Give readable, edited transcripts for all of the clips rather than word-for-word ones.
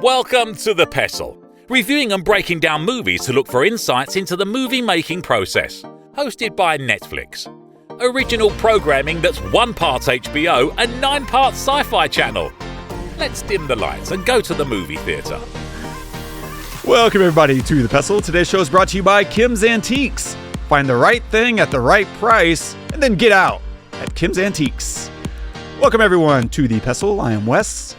Welcome to the Pestle, reviewing and breaking down movies to look for insights into the movie-making process. Hosted by Netflix. Original programming that's 1 part HBO and 9 parts Sci-Fi Channel. Let's dim the lights and go to the movie theatre. Welcome everybody to the Pestle. Today's show is brought to you by Kim's Antiques. Find the right thing at the right price and then get out at Kim's Antiques. Welcome everyone to the Pestle. I am Wes.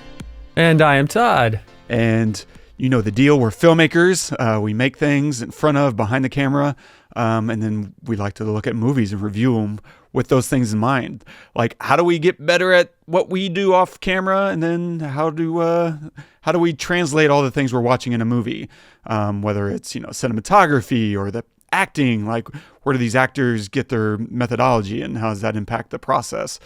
And I am Todd. And you know the deal. We're filmmakers. We make things in front of, behind the camera. And then we like to look at movies and review them with those things in mind. Like, how do we get better at what we do off camera? And then how do we translate all the things we're watching in a movie? Whether it's, cinematography or the acting, like where do these actors get their methodology and how does that impact the process?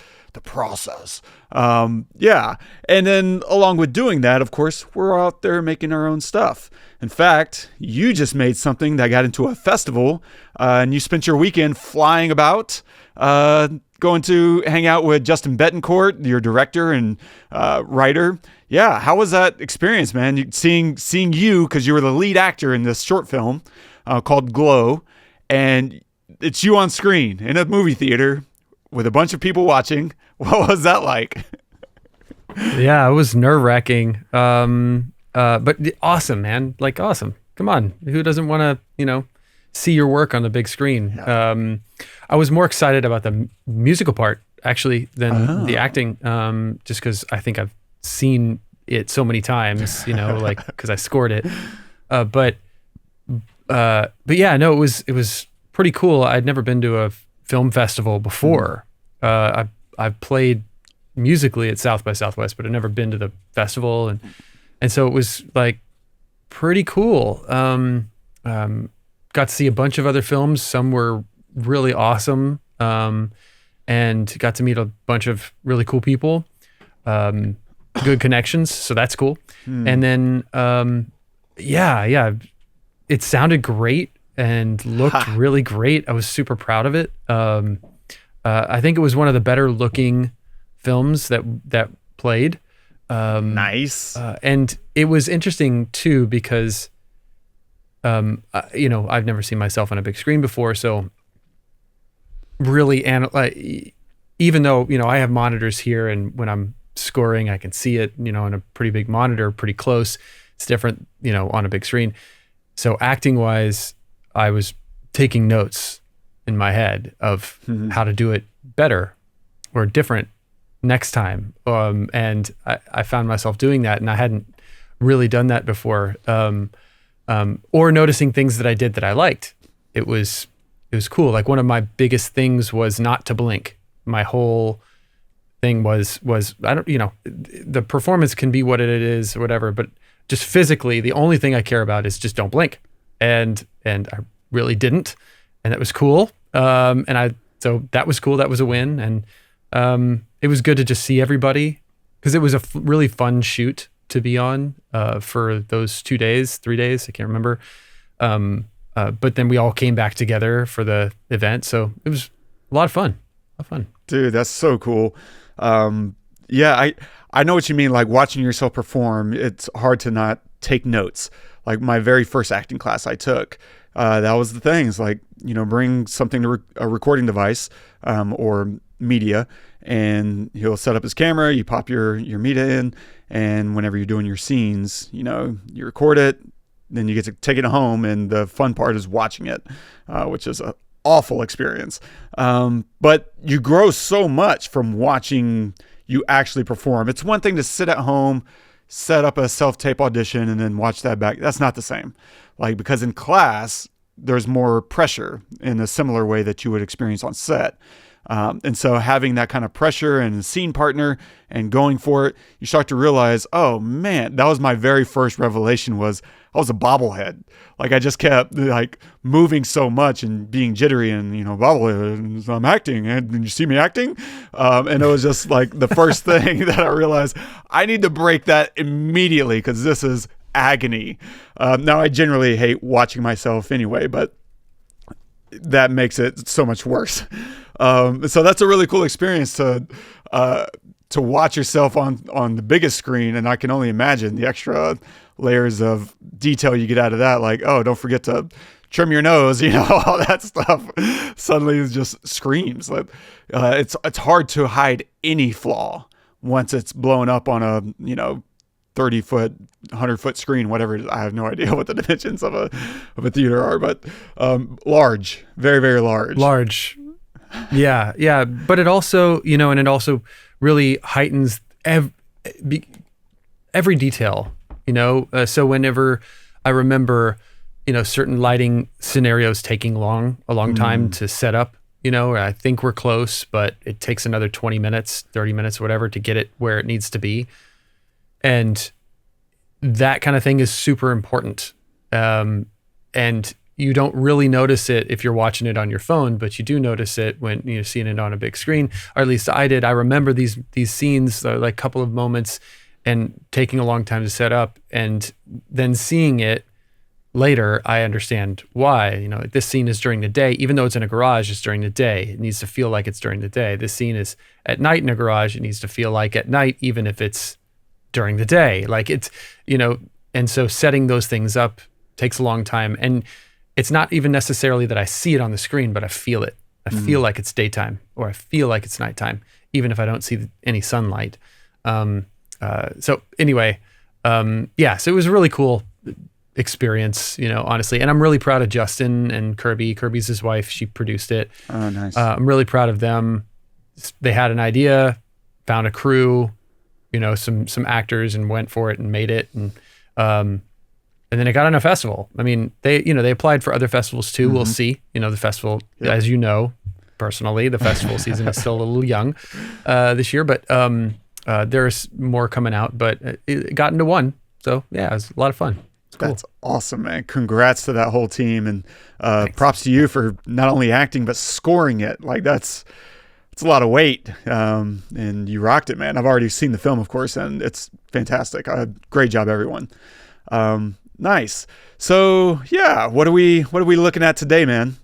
Yeah. And then along with doing that, of course, we're out there making our own stuff. In fact, you just made something that got into a festival and you spent your weekend flying about, going to hang out with Justin Betancourt, your director and writer. Yeah. How was that experience, man? Seeing you, because you were the lead actor in this short film called Glow, and it's you on screen in a movie theater with a bunch of people watching. What was that like? Yeah, it was nerve-wracking. But awesome, man. Like, awesome. Come on. Who doesn't want to, see your work on the big screen? Yeah. I was more excited about the musical part, actually, than the acting, just because I think I've seen it so many times, like, because I scored it. But yeah, no, it was pretty cool. I'd never been to a film festival before. I've played musically at South by Southwest, but I've never been to the festival, and so it was like pretty cool. Got to see a bunch of other films. Some were really awesome, and got to meet a bunch of really cool people. Good connections, so that's cool. And then yeah, it sounded great and looked really great. I was super proud of it. I think it was one of the better looking films that played. Nice. And it was interesting too, because, I've never seen myself on a big screen before. So really, even though, I have monitors here and when I'm scoring, I can see it, on a pretty big monitor, pretty close. It's different, on a big screen. So acting wise, I was taking notes in my head of how to do it better or different next time. And I found myself doing that, and I hadn't really done that before. Or noticing things that I did that I liked. It was cool. Like, one of my biggest things was not to blink. My whole thing was I don't, the performance can be what it is or whatever, but just physically, the only thing I care about is just don't blink. And I really didn't. And that was cool. So that was cool. That was a win. And it was good to just see everybody, because it was a really fun shoot to be on for those 3 days, I can't remember. But then we all came back together for the event. So it was a lot of fun. Dude, that's so cool. Yeah, I know what you mean. Like, watching yourself perform, it's hard to not take notes. Like, my very first acting class I took, that was the thing. It's like, bring something to a recording device or media, and he'll set up his camera, you pop your media in, and whenever you're doing your scenes, you record it, then you get to take it home, and the fun part is watching it, which is an awful experience. But you grow so much from watching you actually perform. It's one thing to sit at home, set up a self-tape audition, and then watch that back. That's not the same. Like, because in class, there's more pressure in a similar way that you would experience on set. And so having that kind of pressure and a scene partner and going for it, you start to realize, oh man, that was my very first revelation, was I was a bobblehead. Like, I just kept like moving so much and being jittery and, bobblehead, I'm acting. And did you see me acting? And it was just like the first thing that I realized I need to break that immediately, because this is agony. Now, I generally hate watching myself anyway, but that makes it so much worse. So that's a really cool experience to to watch yourself on the biggest screen, and I can only imagine the extra layers of detail you get out of that. Like, oh, don't forget to trim your nose, all that stuff. Suddenly it just screams. Like, it's hard to hide any flaw once it's blown up on a 30-foot, 100-foot screen, whatever it is. I have no idea what the dimensions of a theater are, but large, very, very large. Large. Yeah. But it also, and it also really heightens every detail, so whenever I remember, certain lighting scenarios taking a long time to set up, I think we're close, but it takes another 20 minutes, 30 minutes, whatever, to get it where it needs to be. And that kind of thing is super important. And you don't really notice it if you're watching it on your phone, but you do notice it when you're seeing it on a big screen, or at least I did. I remember these scenes, like a couple of moments, and taking a long time to set up, and then seeing it later, I understand why. This scene is during the day, even though it's in a garage, it's during the day. It needs to feel like it's during the day. This scene is at night in a garage. It needs to feel like at night, even if it's during the day. Like it's, and so setting those things up takes a long time. And it's not even necessarily that I see it on the screen, but I feel it. I feel like it's daytime, or I feel like it's nighttime, even if I don't see any sunlight. So anyway, so it was a really cool experience, honestly. And I'm really proud of Justin and Kirby. Kirby's his wife. She produced it. Oh, nice. I'm really proud of them. They had an idea, found a crew, some actors, and went for it and made it. And then it got on a festival. I mean, they applied for other festivals too. We'll see. The festival, as personally, the festival season is still a little young this year, but there's more coming out. But it got into one. So yeah, it was a lot of fun. Cool. That's awesome, man. Congrats to that whole team, and props to you for not only acting but scoring it. Like it's a lot of weight, and you rocked it, man. I've already seen the film, of course, and it's fantastic. Great job, everyone. Nice. So yeah, what are we looking at today, man?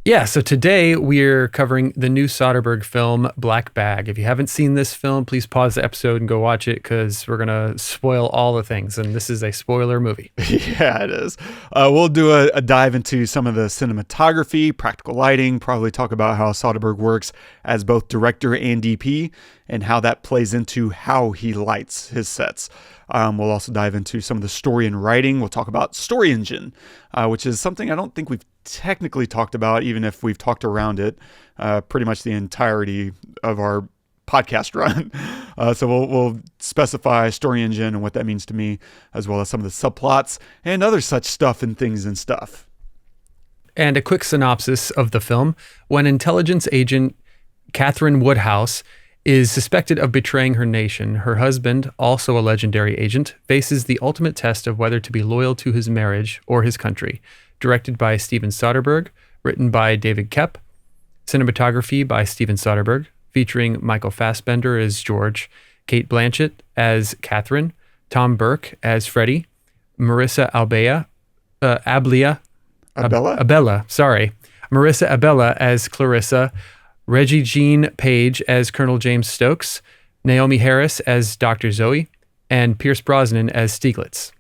Yeah, so today we're covering the new Soderbergh film, Black Bag. If you haven't seen this film, please pause the episode and go watch it, because we're going to spoil all the things, and this is a spoiler movie. Yeah, it is. We'll do a dive into some of the cinematography, practical lighting, probably talk about how Soderbergh works as both director and DP, and how that plays into how he lights his sets. We'll also dive into some of the story and writing. We'll talk about story engine, which is something I don't think we've technically talked about, even if we've talked around it pretty much the entirety of our podcast run. So we'll specify story engine and what that means to me, as well as some of the subplots and other such stuff and things and stuff. And a quick synopsis of the film. When intelligence agent Kathryn Woodhouse is suspected of betraying her nation, her husband, also a legendary agent, faces the ultimate test of whether to be loyal to his marriage or his country. Directed by Steven Soderbergh, written by David Koepp, cinematography by Steven Soderbergh, featuring Michael Fassbender as George, Cate Blanchett as Kathryn, Tom Burke as Freddie, Marisa Marisa Abela as Clarissa, Regé-Jean Page as Colonel James Stokes, Naomie Harris as Dr. Zoe, and Pierce Brosnan as Stieglitz.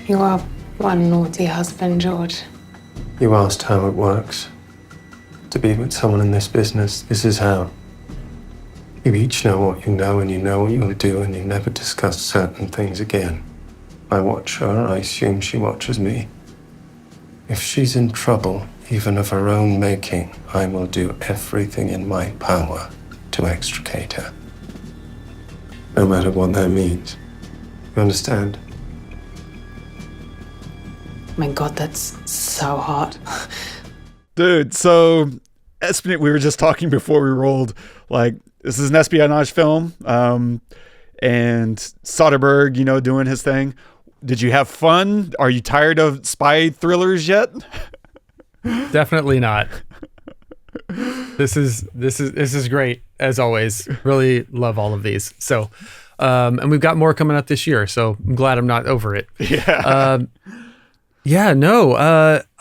You are one naughty husband, George. You asked how it works. To be with someone in this business, this is how. You each know what you know, and you know what you'll do, and you never discuss certain things again. I watch her, I assume she watches me. If she's in trouble, even of her own making, I will do everything in my power to extricate her. No matter what that means. You understand? My God, that's so hot. Dude, so we were just talking before we rolled, like, this is an espionage film, and Soderbergh, doing his thing. Did you have fun? Are you tired of spy thrillers yet? Definitely not. This is great, as always. Really love all of these. So, and we've got more coming up this year, so I'm glad I'm not over it. Yeah.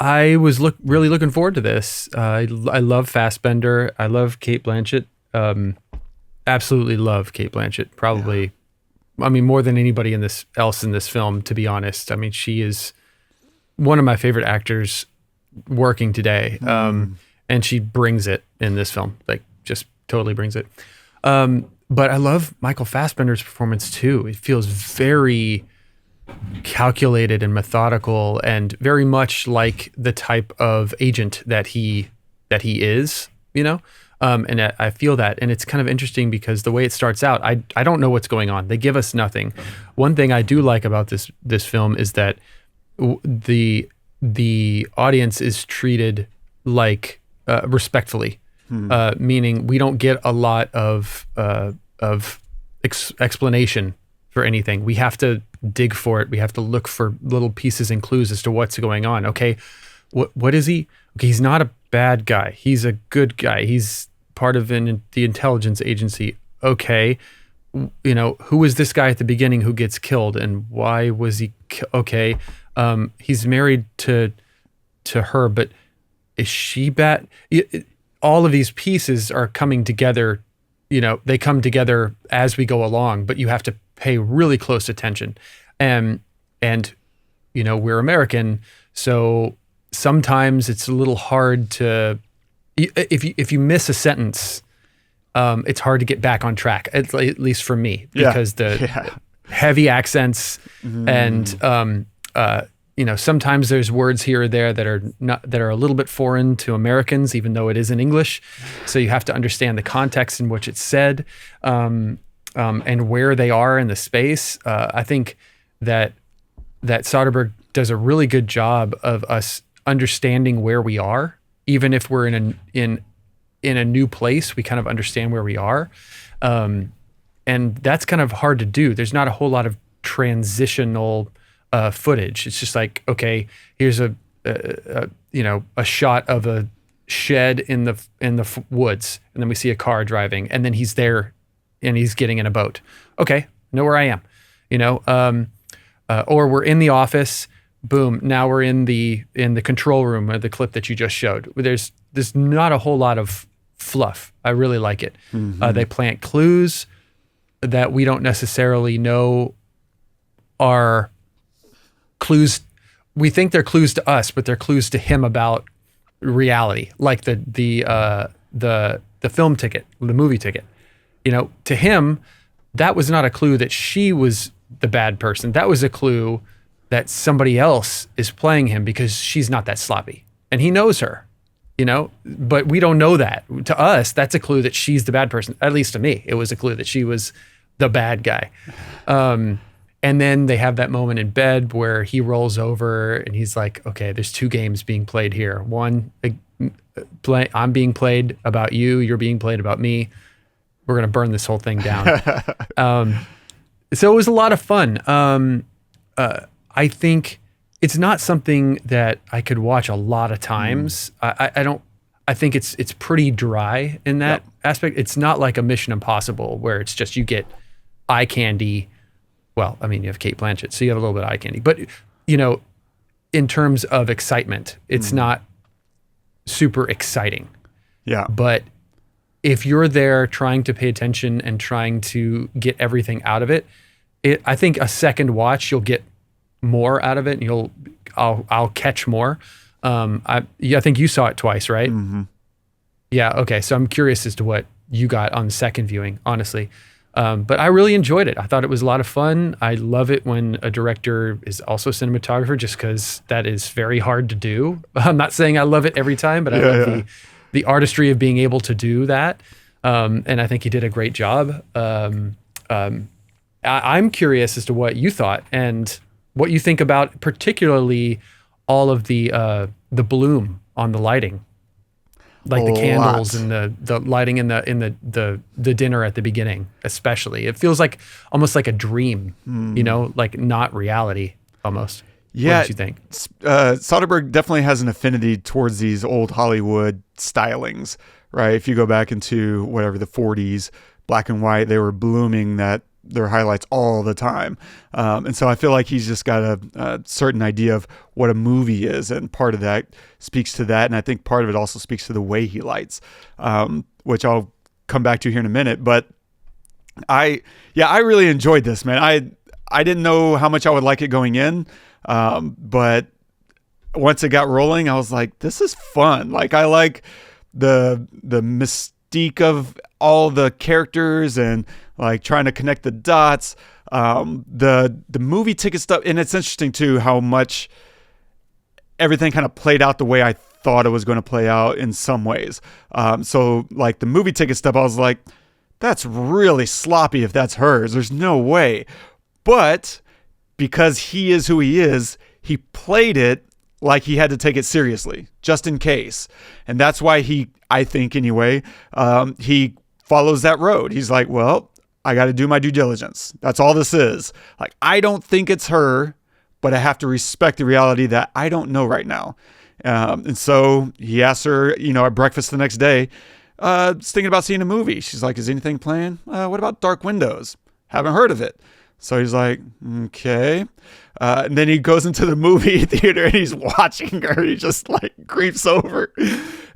I was really looking forward to this. I love Fassbender. I love Cate Blanchett. absolutely love Cate Blanchett. Probably, I mean, more than anybody else in this film, to be honest. I mean, she is one of my favorite actors working today. And she brings it in this film, like just totally brings it. But I love Michael Fassbender's performance too. It feels very calculated and methodical, and very much like the type of agent that he is, you know? And I feel that. And it's kind of interesting because the way it starts out, I don't know what's going on. They give us nothing. One thing I do like about this film is that the audience is treated like respectfully, meaning we don't get a lot of explanation for anything. We have to dig for it. We have to look for little pieces and clues as to what's going on. Okay, what is he? Okay, he's not a bad guy. He's a good guy. He's part of the intelligence agency. Okay, you know, who is this guy at the beginning who gets killed, and why was he? Okay, he's married to her, but is she bad? All of these pieces are coming together. You know, they come together as we go along, but you have to pay really close attention. And you know, we're American, so sometimes it's a little hard to, if you miss a sentence, it's hard to get back on track, at least for me, because the heavy accents and you know, sometimes there's words here or there that are a little bit foreign to Americans, even though it is in English. So you have to understand the context in which it's said, and where they are in the space. I think that Soderbergh does a really good job of us understanding where we are, even if we're in a new place. We kind of understand where we are, and that's kind of hard to do. There's not a whole lot of transitional footage. It's just like, okay, here's a shot of a shed in the woods, and then we see a car driving, and then he's there, and he's getting in a boat. Okay, know where I am, you know. Or we're in the office. Boom! Now we're in the control room, or the clip that you just showed. There's not a whole lot of fluff. I really like it. They plant clues that we don't necessarily know are clues. We think they're clues to us, but they're clues to him about reality, like the film ticket, the movie ticket. You know, to him, that was not a clue that she was the bad person. That was a clue that somebody else is playing him, because she's not that sloppy, and he knows her, you know, but we don't know that. To us, that's a clue that she's the bad person. At least to me, it was a clue that she was the bad guy. And then they have that moment in bed where he rolls over and he's like, okay, there's two games being played here. One, I'm being played about you. You're being played about me. We're going to burn this whole thing down. So it was a lot of fun. I think it's not something that I could watch a lot of times. I think it's pretty dry in that aspect. It's not like a Mission Impossible where it's just, you get eye candy. Well, I mean, you have Cate Blanchett, so you have a little bit of eye candy. But, you know, in terms of excitement, it's not super exciting. Yeah. But if you're there trying to pay attention and trying to get everything out of it, I think a second watch, you'll get more out of it, and I'll catch more. I think you saw it twice, right? Yeah. Okay. So I'm curious as to what you got on the second viewing, honestly. But I really enjoyed it. I thought it was a lot of fun. I love it when a director is also a cinematographer, just because that is very hard to do. I'm not saying I love it every time, but I love the artistry of being able to do that. And I think he did a great job. I'm curious as to what you thought and what you think about particularly all of the bloom on the lighting. Like the candles and the lighting in the dinner at the beginning, especially. It feels like almost like a dream, you know, like not reality almost. Yeah. What did you think? Soderbergh definitely has an affinity towards these old Hollywood stylings, right? If you go back into whatever the 40s, black and white, they were blooming their highlights all the time. And so I feel like he's just got a certain idea of what a movie is. And part of that speaks to that. And I think part of it also speaks to the way he lights, which I'll come back to here in a minute. But I really enjoyed this, man. I didn't know how much I would like it going in, but once it got rolling, I was like, this is fun. Like, I like the mystique of all the characters and like trying to connect the dots. The movie ticket stuff, and it's interesting too how much everything kind of played out the way I thought it was going to play out in some ways. So like the movie ticket stuff, I was like, that's really sloppy if that's hers. There's no way. But because he is who he is, he played it like he had to take it seriously, just in case. And that's why I think anyway, he follows that road. He's like, well, I got to do my due diligence. That's all this is. Like, I don't think it's her, but I have to respect the reality that I don't know right now. And so he asked her, at breakfast the next day, thinking about seeing a movie. She's like, is anything playing? What about Dark Windows? Haven't heard of it. So he's like, okay. And then he goes into the movie theater and he's watching her. He just like creeps over.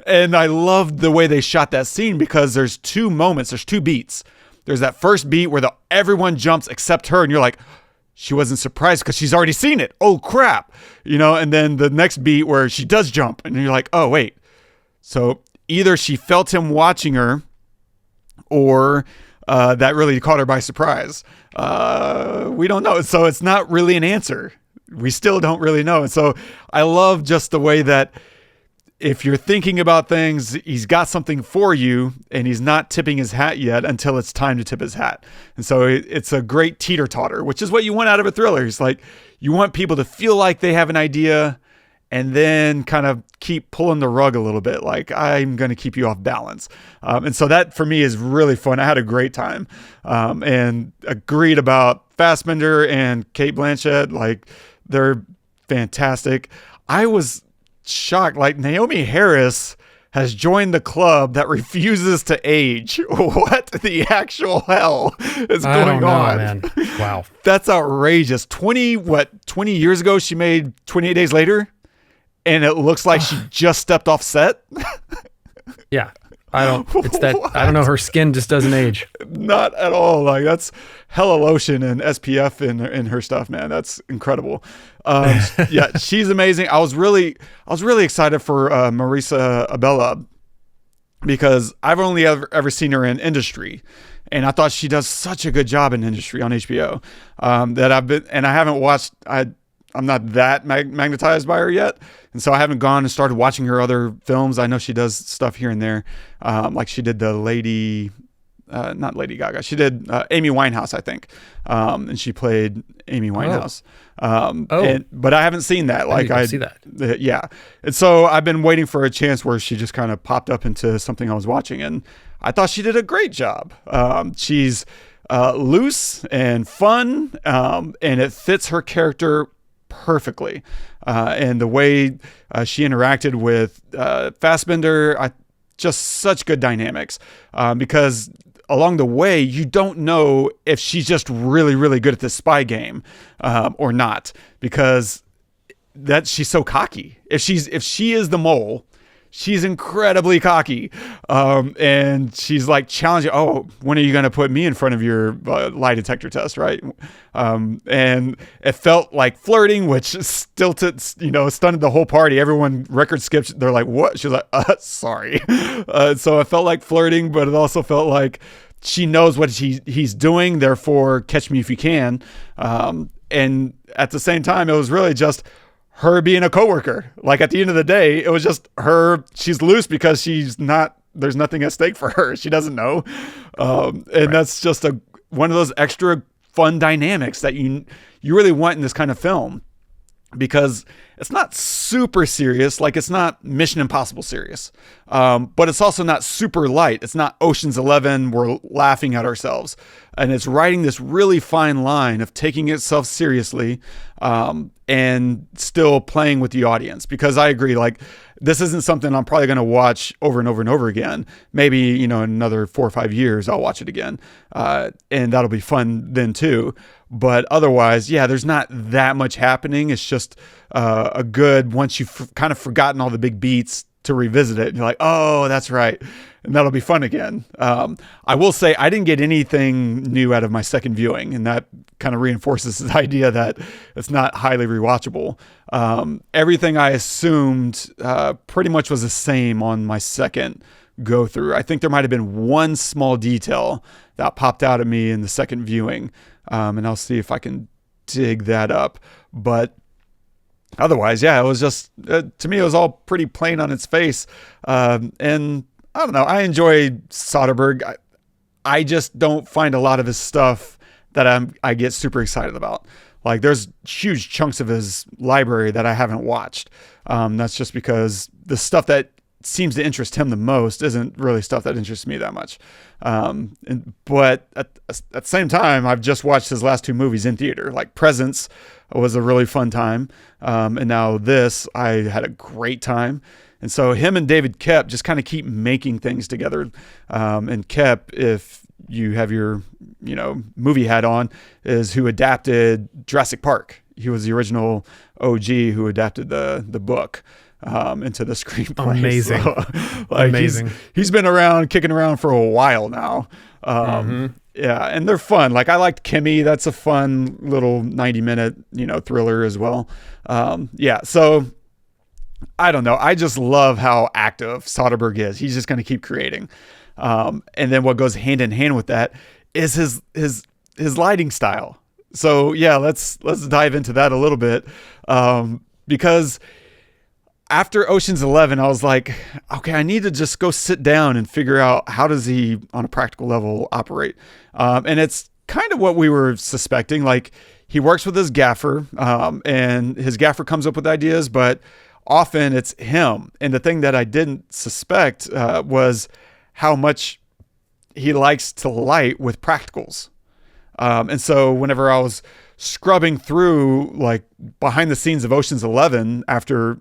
And I loved the way they shot that scene because there's two moments, there's two beats. There's that first beat where everyone jumps except her. And you're like, she wasn't surprised because she's already seen it. Oh, crap. And then the next beat where she does jump. And you're like, oh, wait. So either she felt him watching her or that really caught her by surprise. We don't know. So it's not really an answer. We still don't really know. And so I love just the way that if you're thinking about things, he's got something for you and he's not tipping his hat yet until it's time to tip his hat. And so it's a great teeter-totter, which is what you want out of a thriller. It's like you want people to feel like they have an idea and then kind of keep pulling the rug a little bit. Like, I'm going to keep you off balance. And so that for me is really fun. I had a great time and agreed about Fassbender and Cate Blanchett. Like, they're fantastic. I was shocked. Like, Naomie Harris has joined the club that refuses to age. What the actual hell is going on? Man. Wow. That's outrageous. 20 years ago, she made 28 Days Later, and it looks like she just stepped off set. Yeah. I don't know. Her skin just doesn't age. Not at all. Like, that's hella lotion and SPF in her stuff, man. That's incredible. Yeah, she's amazing. I was really excited for Marisa Abela because I've only ever seen her in Industry, and I thought she does such a good job in Industry on HBO that I haven't watched. I'm not that magnetized by her yet. And so I haven't gone and started watching her other films. I know she does stuff here and there. Like she did not Lady Gaga. She did Amy Winehouse, I think. And she played Amy Winehouse. But I haven't seen that. Like, I see that. Yeah. And so I've been waiting for a chance where she just kind of popped up into something I was watching. And I thought she did a great job. She's loose and fun. And it fits her character perfectly. And the way she interacted with Fassbender, just such good dynamics. Because along the way, you don't know if she's just really, really good at this spy game or not, because she's so cocky. If she is the mole, she's incredibly cocky. And she's like challenging, oh, when are you going to put me in front of your lie detector test, right? And it felt like flirting, which still stunned the whole party. Everyone record skips. They're like, what? She's like, sorry. So it felt like flirting, but it also felt like she knows what he's doing. Therefore, catch me if you can. And at the same time, it was really just her being a coworker. Like, at the end of the day, it was just her. She's loose because there's nothing at stake for her. She doesn't know. That's just one of those extra fun dynamics that you really want in this kind of film, because it's not super serious. Like, it's not Mission Impossible serious. But it's also not super light. It's not Ocean's 11. We're laughing at ourselves. And it's riding this really fine line of taking itself seriously, and still playing with the audience. Because I agree, like, this isn't something I'm probably going to watch over and over and over again. Maybe, in another 4 or 5 years, I'll watch it again. And that'll be fun then too. But otherwise, yeah, there's not that much happening. It's just a good, once you've kind of forgotten all the big beats, to revisit it and you're like, oh, that's right. And that'll be fun again. I will say I didn't get anything new out of my second viewing, and that kind of reinforces the idea that it's not highly rewatchable. Everything I assumed pretty much was the same on my second go through. I think there might have been one small detail that popped out at me in the second viewing, and I'll see if I can dig that up. But otherwise, yeah, it was just, to me, it was all pretty plain on its face. And I don't know, I enjoy Soderbergh. I just don't find a lot of his stuff that I get super excited about. Like, there's huge chunks of his library that I haven't watched. That's just because the stuff that seems to interest him the most isn't really stuff that interests me that much. But at the same time, I've just watched his last two movies in theater. Like Presence was a really fun time. And now this, I had a great time. And so him and David Koepp just kind of keep making things together. And Koepp, if you have your, movie hat on, is who adapted Jurassic Park. He was the original OG who adapted the book into the screenplay. Amazing. So, Amazing. He's been around, kicking around for a while now. Yeah, and they're fun. Like, I liked Kimmy. That's a fun little 90-minute, thriller as well. Yeah, so I don't know. I just love how active Soderbergh is. He's just going to keep creating. And then what goes hand in hand with that is his lighting style. So yeah, let's dive into that a little bit. Because after Ocean's 11, I was like, okay, I need to just go sit down and figure out how does he on a practical level operate. And it's kind of what we were suspecting. Like, he works with his gaffer, and his gaffer comes up with ideas, but often it's him. And the thing that I didn't suspect was how much he likes to light with practicals. And so whenever I was scrubbing through, like, behind the scenes of Ocean's 11 after,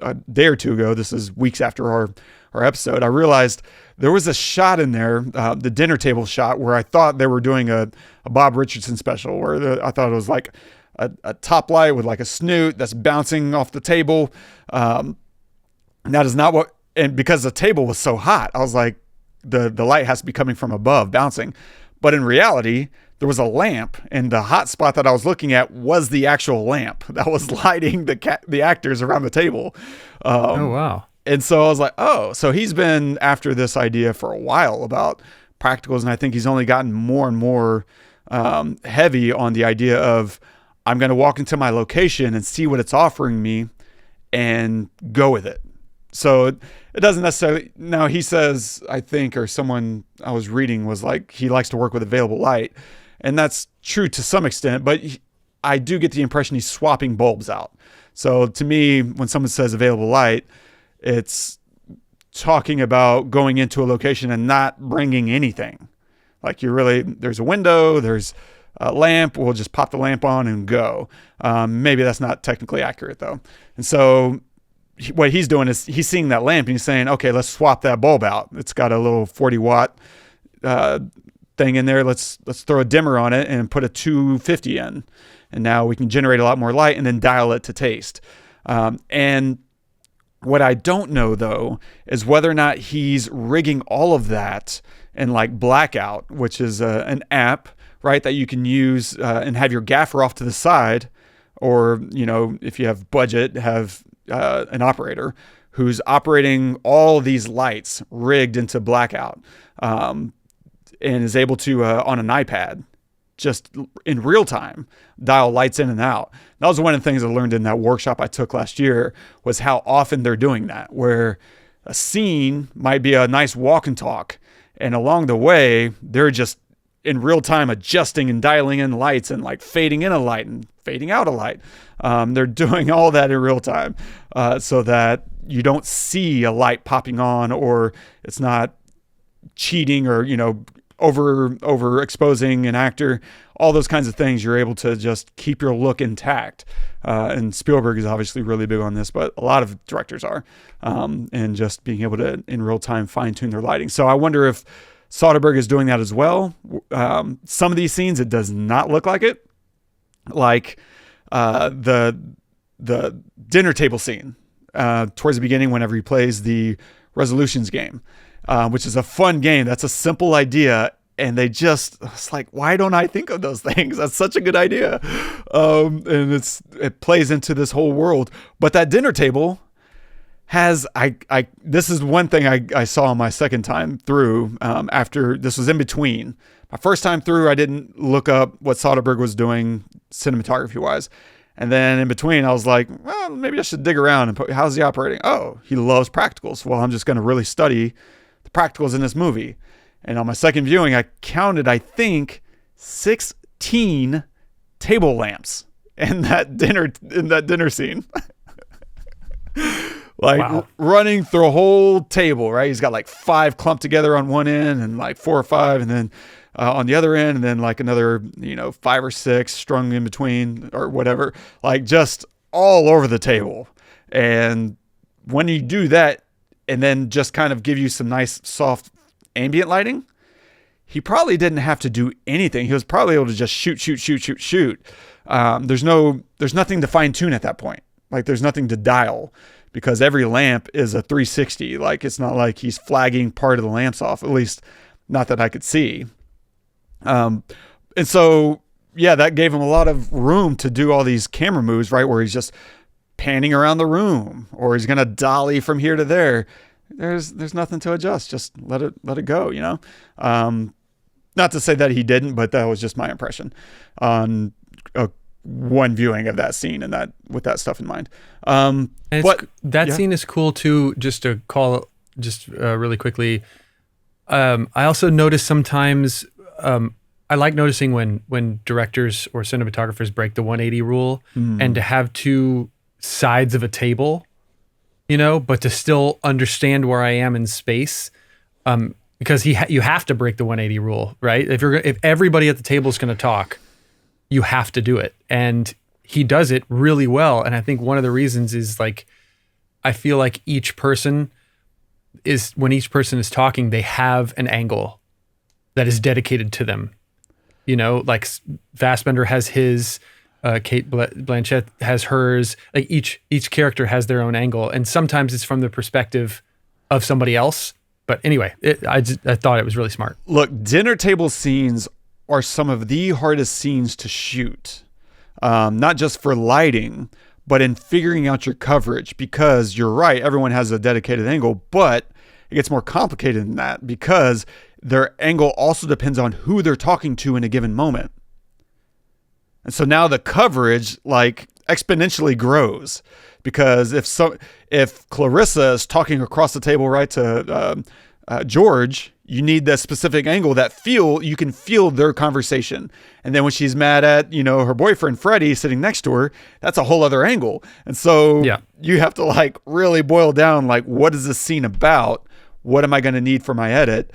a day or two ago, this is weeks after our episode, I realized there was a shot in there, the dinner table shot, where I thought they were doing a Bob Richardson special, where I thought it was like a top light with like a snoot that's bouncing off the table. And that is not what, and because the table was so hot, I was like, the light has to be coming from above, bouncing. But in reality, there was a lamp, and the hot spot that I was looking at was the actual lamp that was lighting the actors around the table. Oh, wow. And so I was like, oh, so he's been after this idea for a while about practicals. And I think he's only gotten more and more heavy on the idea of, I'm going to walk into my location and see what it's offering me and go with it. So it doesn't necessarily, now he says, I think, or someone I was reading was like, he likes to work with available light. And that's true to some extent, but I do get the impression he's swapping bulbs out. So to me, when someone says available light, it's talking about going into a location and not bringing anything. Like, there's a window, there's a lamp, we'll just pop the lamp on and go. Maybe that's not technically accurate though. And so what he's doing is he's seeing that lamp and he's saying, okay, let's swap that bulb out. It's got a little 40 watt thing in there. Let's throw a dimmer on it and put a 250 in. And now we can generate a lot more light and then dial it to taste. And what I don't know though is whether or not he's rigging all of that in like Blackout, which is an app, right, that you can use and have your gaffer off to the side, or, if you have budget, have an operator who's operating all of these lights rigged into Blackout, and is able to, on an iPad, just in real time, dial lights in and out. That was one of the things I learned in that workshop I took last year, was how often they're doing that, where a scene might be a nice walk and talk, and along the way, they're just in real time adjusting and dialing in lights and like fading in a light and fading out a light. They're doing all that in real time, so that you don't see a light popping on, or it's not cheating or, over exposing an actor, all those kinds of things. You're able to just keep your look intact. And Spielberg is obviously really big on this, but a lot of directors are, and just being able to in real time fine tune their lighting. So I wonder if Soderbergh is doing that as well. Some of these scenes, it does not look like it. Like the dinner table scene. towards the beginning whenever he plays the resolutions game, which is a fun game. That's a simple idea. And it's like, why don't I think of those things? That's such a good idea. And it plays into this whole world. But that dinner table has, this is one thing I saw on my second time through, after this was in between. My first time through, I didn't look up what Soderbergh was doing cinematography wise. And then in between, I was like, well, maybe I should dig around and how's he operating? Oh, he loves practicals. Well, I'm just going to really study the practicals in this movie. And on my second viewing, I counted, I think, 16 table lamps in that dinner scene. Like running through a whole table, right? He's got like 5 clumped together on one end and like 4 or 5, and then on the other end, and then like another, 5 or 6 strung in between or whatever, like just all over the table. And when you do that and then just kind of give you some nice soft ambient lighting, he probably didn't have to do anything. He was probably able to just shoot. There's nothing to fine tune at that point. Like there's nothing to dial because every lamp is a 360. Like it's not like he's flagging part of the lamps off, at least not that I could see. And so, yeah, that gave him a lot of room to do all these camera moves, right? Where he's just panning around the room or he's going to dolly from here to there. There's nothing to adjust. Just let it go, not to say that he didn't, but that was just my impression on one viewing of that scene and that with that stuff in mind. Scene is cool too. Just to call really quickly. I also notice sometimes, I like noticing when directors or cinematographers break the 180 rule and to have 2 sides of a table, but to still understand where I am in space, because you have to break the 180 rule, right? If everybody at the table is going to talk, you have to do it, and he does it really well. And I think one of the reasons is like, I feel like when each person is talking, they have an angle that is dedicated to them. Like Fassbender has his. Cate Blanchett has hers. Like each character has their own angle, and sometimes it's from the perspective of somebody else. But anyway, I thought it was really smart. Look, dinner table scenes are some of the hardest scenes to shoot, not just for lighting, but in figuring out your coverage. Because you're right, everyone has a dedicated angle, but it gets more complicated than that because their angle also depends on who they're talking to in a given moment. And so now the coverage like exponentially grows because if Clarissa is talking across the table right to George, you need that specific angle that you can feel their conversation. And then when she's mad at, her boyfriend, Freddie, sitting next to her, that's a whole other angle. And so you have to like really boil down, like, what is this scene about? What am I going to need for my edit?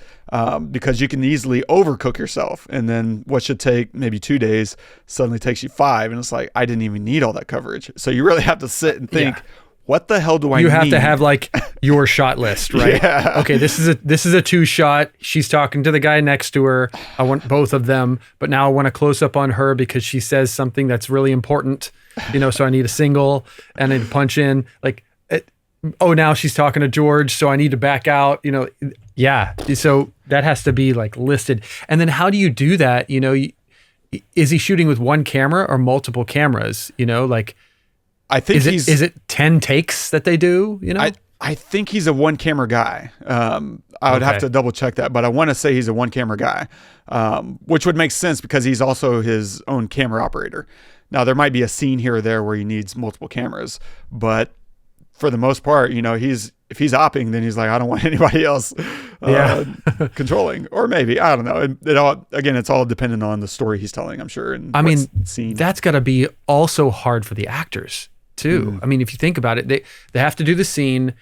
Because you can easily overcook yourself. And then what should take maybe 2 days suddenly takes you 5. And it's like, I didn't even need all that coverage. So you really have to sit and think, what the hell do I need? You have to have like your shot list, right? Yeah. Okay, this is a 2 shot. She's talking to the guy next to her. I want both of them, but now I want a close up on her because she says something that's really important, so I need a single and then punch in like, now she's talking to George, so I need to back out, Yeah. So that has to be like listed. And then how do you do that? Is he shooting with one camera or multiple cameras? Like, I think is it 10 takes that they do? I think he's a one camera guy. I would have to double check that, but I want to say he's a one camera guy, which would make sense because he's also his own camera operator. Now there might be a scene here or there where he needs multiple cameras, but for the most part, if he's opping, then he's like, I don't want anybody else controlling, or maybe, I don't know. It's all dependent on the story he's telling, I'm sure. And scene. That's got to be also hard for the actors too. I mean, if you think about it, they have to do the scene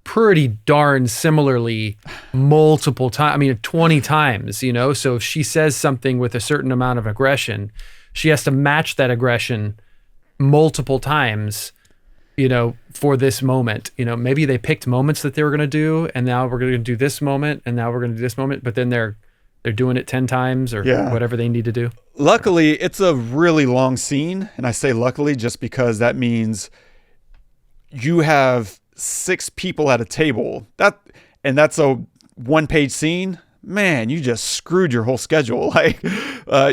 pretty darn similarly multiple times. I mean, 20 times, so if she says something with a certain amount of aggression, she has to match that aggression multiple times, for this moment. Maybe they picked moments that they were going to do, and now we're going to do this moment, and now we're going to do this moment, but then they're doing it 10 times or whatever they need to do. Luckily, it's a really long scene, and I say luckily just because that means you have 6 people at a table, that's a 1-page scene, man, you just screwed your whole schedule. Like,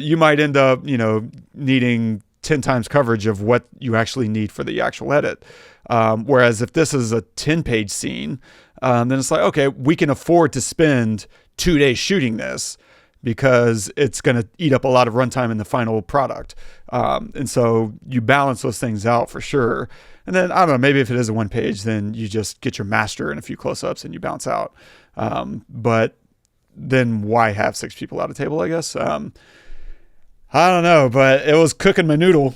you might end up, needing 10 times coverage of what you actually need for the actual edit. Whereas if this is a 10-page scene, then it's like, okay, we can afford to spend 2 days shooting this because it's going to eat up a lot of runtime in the final product. And so you balance those things out for sure. And then, I don't know, maybe if it is a 1-page, then you just get your master and a few close-ups and you bounce out. But then why have 6 people at a table, I guess? I don't know, but it was cooking my noodle.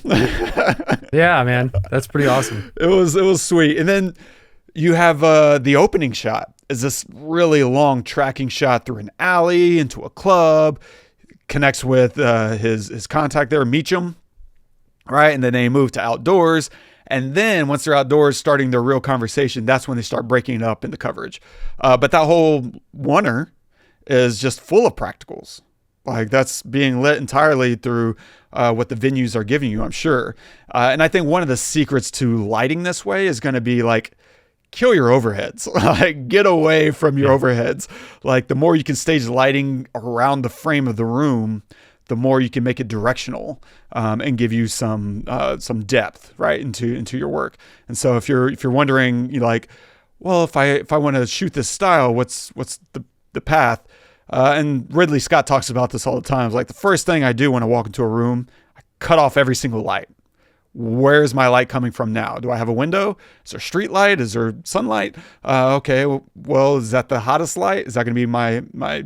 Yeah, man, that's pretty awesome. It was sweet. And then you have the opening shot is this really long tracking shot through an alley into a club, connects with his contact there, Meacham, right? And then they move to outdoors. And then once they're outdoors, starting their real conversation, that's when they start breaking it up into coverage. But that whole oneer is just full of practicals. Like, that's being lit entirely through what the venues are giving you, I'm sure. And I think one of the secrets to lighting this way is going to be like, kill your overheads. Like, get away from your overheads. Like, the more you can stage lighting around the frame of the room, the more you can make it directional and give you some depth, right, into your work. And so if you're wondering, like, well, if I want to shoot this style, what's the path? And Ridley Scott talks about this all the time. It's like, the first thing I do when I walk into a room, I cut off every single light. Where's my light coming from now? Do I have a window? Is there street light? Is there sunlight? Okay, well, is that the hottest light? Is that going to be my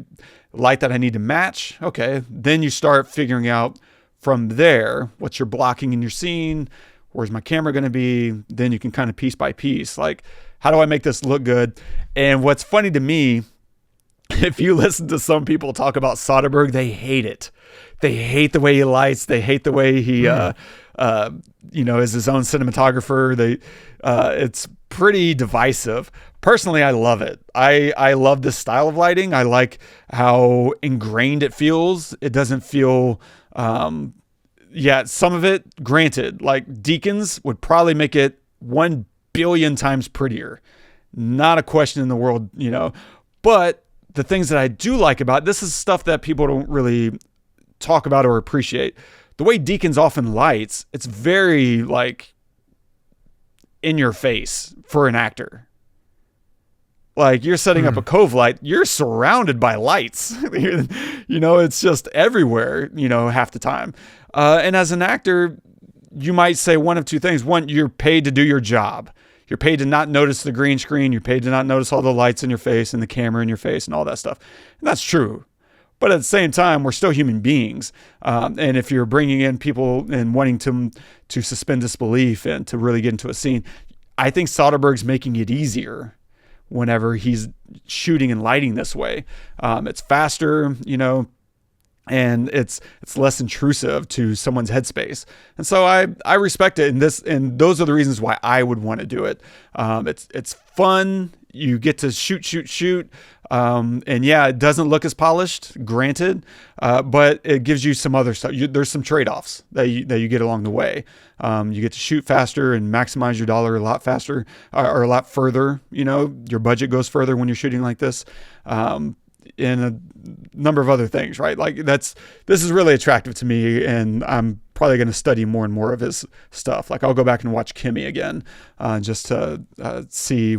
light that I need to match? Okay, then you start figuring out from there what's your blocking in your scene. Where's my camera going to be? Then you can kind of piece by piece, like, how do I make this look good? And what's funny to me, if you listen to some people talk about Soderbergh, they hate it. They hate the way he lights. They hate the way he, is his own cinematographer. It's pretty divisive. Personally, I love it. I love this style of lighting. I like how ingrained it feels. It doesn't feel, some of it, granted, like Deakins would probably make it 1 billion times prettier. Not a question in the world, but the things that I do like about this is stuff that people don't really talk about or appreciate. The way Deakins often lights, it's very like in your face for an actor. Like, you're setting up a cove light, you're surrounded by lights. It's just everywhere, half the time. And as an actor, you might say one of two things. One, you're paid to do your job. You're paid to not notice the green screen. You're paid to not notice all the lights in your face and the camera in your face and all that stuff. And that's true. But at the same time, we're still human beings. And if you're bringing in people and wanting to suspend disbelief and to really get into a scene, I think Soderbergh's making it easier whenever he's shooting and lighting this way. It's faster, and it's less intrusive to someone's headspace. And so I respect it. And those are the reasons why I would want to do it. It's fun. You get to shoot. And yeah, it doesn't look as polished, granted, but it gives you some other stuff. There's some trade-offs that you get along the way. You get to shoot faster and maximize your dollar a lot faster or a lot further. Your budget goes further when you're shooting like this. And a number of other things, right? Like, this is really attractive to me, and I'm probably going to study more and more of his stuff. Like, I'll go back and watch Kimmy again, just to see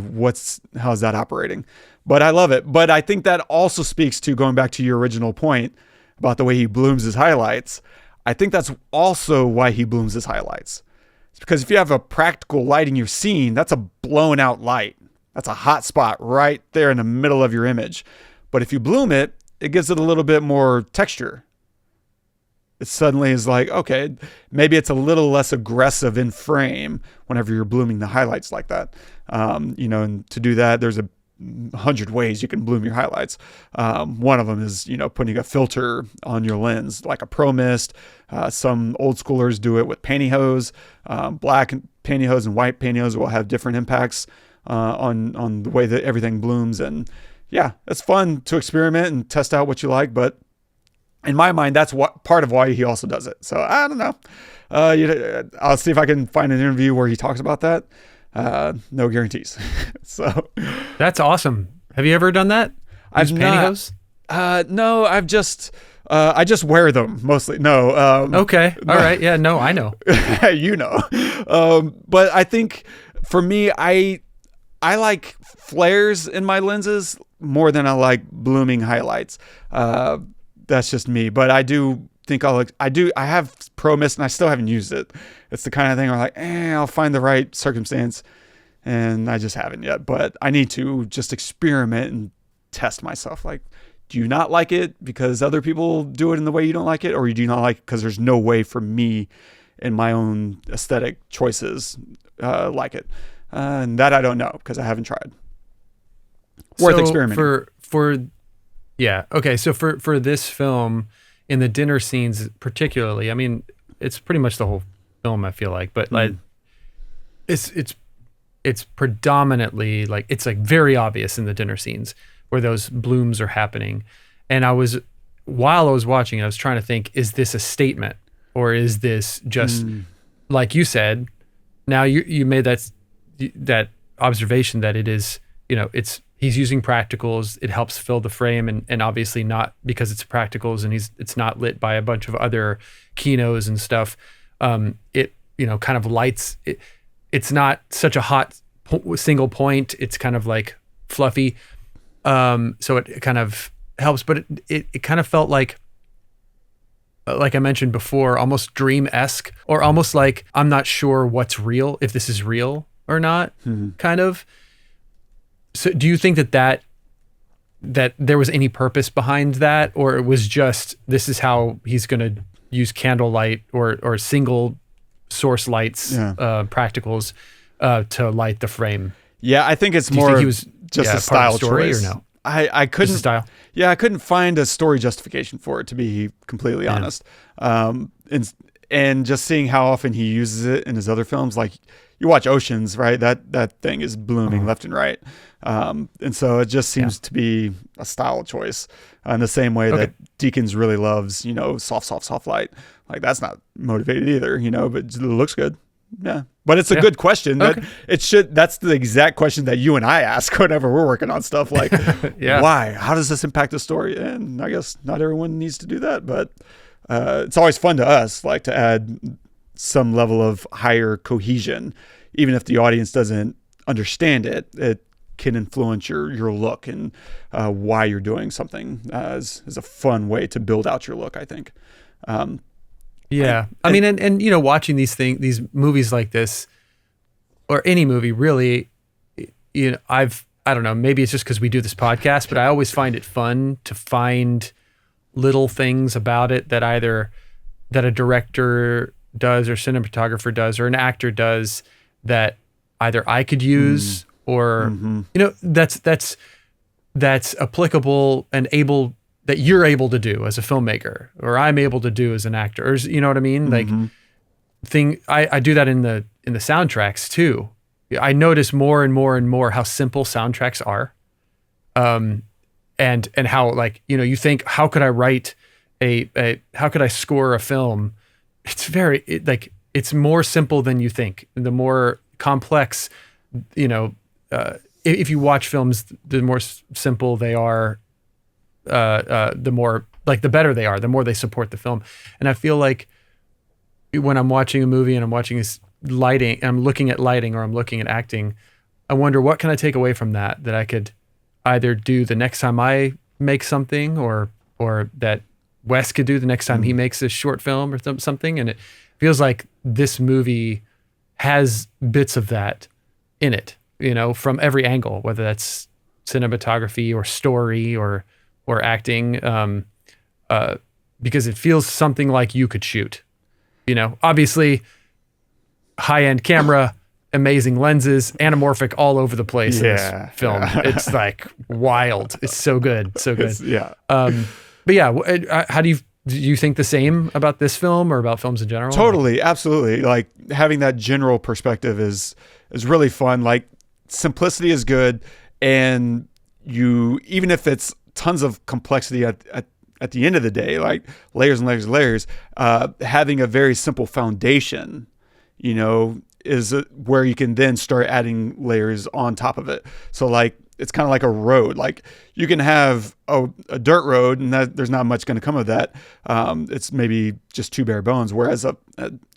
how's that operating. But I love it. But I think that also speaks to, going back to your original point about the way he blooms his highlights. I think that's also why he blooms his highlights. It's because if you have a practical light in your scene, that's a blown out light. That's a hot spot right there in the middle of your image. But if you bloom it, it gives it a little bit more texture. It suddenly is like, okay, maybe it's a little less aggressive in frame whenever you're blooming the highlights like that. And to do that, there's 100 ways you can bloom your highlights. One of them is, putting a filter on your lens, like a Pro Mist. Some old schoolers do it with pantyhose. Black pantyhose and white pantyhose will have different impacts on the way that everything blooms. And yeah, it's fun to experiment and test out what you like. But in my mind, that's what part of why he also does it. So I don't know. I'll see if I can find an interview where he talks about that. No guarantees. So That's awesome. Have you ever done that? I've Use not. pantyhose? No, I just wear them mostly. No. Okay. All right. Yeah. No, I know. You know. But I think for me, I like flares in my lenses more than I like blooming highlights. That's just me. But I do think I have Pro Mist and I still haven't used it. It's the kind of thing where like, I'll find the right circumstance, and I just haven't yet. But I need to just experiment and test myself. Like, do you not like it because other people do it in the way you don't like it, or you do not like it because there's no way for me in my own aesthetic choices like it? And that I don't know because I haven't tried. Worth experimenting. So for this film, in the dinner scenes particularly, I mean, it's pretty much the whole film, I feel like, but like it's predominantly like, it's like very obvious in the dinner scenes where those blooms are happening. And while I was watching, I was trying to think, is this a statement or is this just like you said? Now you made that observation that it is, he's using practicals. It helps fill the frame, and obviously not because it's practicals and it's not lit by a bunch of other kinos and stuff. It kind of lights it. It's not such a hot single point. It's kind of like fluffy. So it kind of helps, but it kind of felt like I mentioned before, almost dream-esque, or almost like I'm not sure what's real, if this is real or not, kind of. So do you think that there was any purpose behind that, or it was just, this is how he's going to use candlelight or single source lights, practicals, to light the frame? Yeah, I think it's more just a style choice. Or no? I couldn't style. Yeah, I couldn't find a story justification for it, to be completely honest. And just seeing how often he uses it in his other films, like you watch Oceans, right? That thing is blooming left and right. And so it just seems to be a style choice in the same way that Deakins really loves, soft light. Like that's not motivated either, but it looks good. Yeah. But it's a good question. That's the exact question that you and I ask whenever we're working on stuff like, why? How does this impact the story? And I guess not everyone needs to do that, but it's always fun to us, like to add some level of higher cohesion, even if the audience doesn't understand it. It can influence your look and why you're doing something as a fun way to build out your look, I think. I mean, and watching these movies like this, or any movie really, I don't know, maybe it's just because we do this podcast, but I always find it fun to find little things about it that either that a director does or cinematographer does or an actor does that either I could use or that's applicable and able, that you're able to do as a filmmaker, or I'm able to do as an actor, or you know what I mean? Like I do that in the soundtracks too. I notice more and more and more how simple soundtracks are. And how, like, you think, how could I write how could I score a film? It's it's more simple than you think. The more complex, if you watch films, the more simple they are, the more, like, the better they are, the more they support the film. And I feel like when I'm watching a movie and I'm watching this lighting, I'm looking at lighting or I'm looking at acting, I wonder what can I take away from that I could either do the next time I make something, or that Wes could do the next time he makes a short film or something. And it feels like this movie has bits of that in it, from every angle, whether that's cinematography or story or acting, because it feels something like you could shoot, obviously high-end camera, amazing lenses, anamorphic all over the place in this film. It's like wild. It's so good. So good. But yeah, how do you think the same about this film or about films in general? Totally. Absolutely. Like, having that general perspective is really fun. Like, simplicity is good. And even if it's tons of complexity at the end of the day, like layers and layers and layers, having a very simple foundation, is where you can then start adding layers on top of it. So like, it's kind of like a road. Like you can have a dirt road and there's not much going to come of that. It's maybe just two bare bones. Whereas a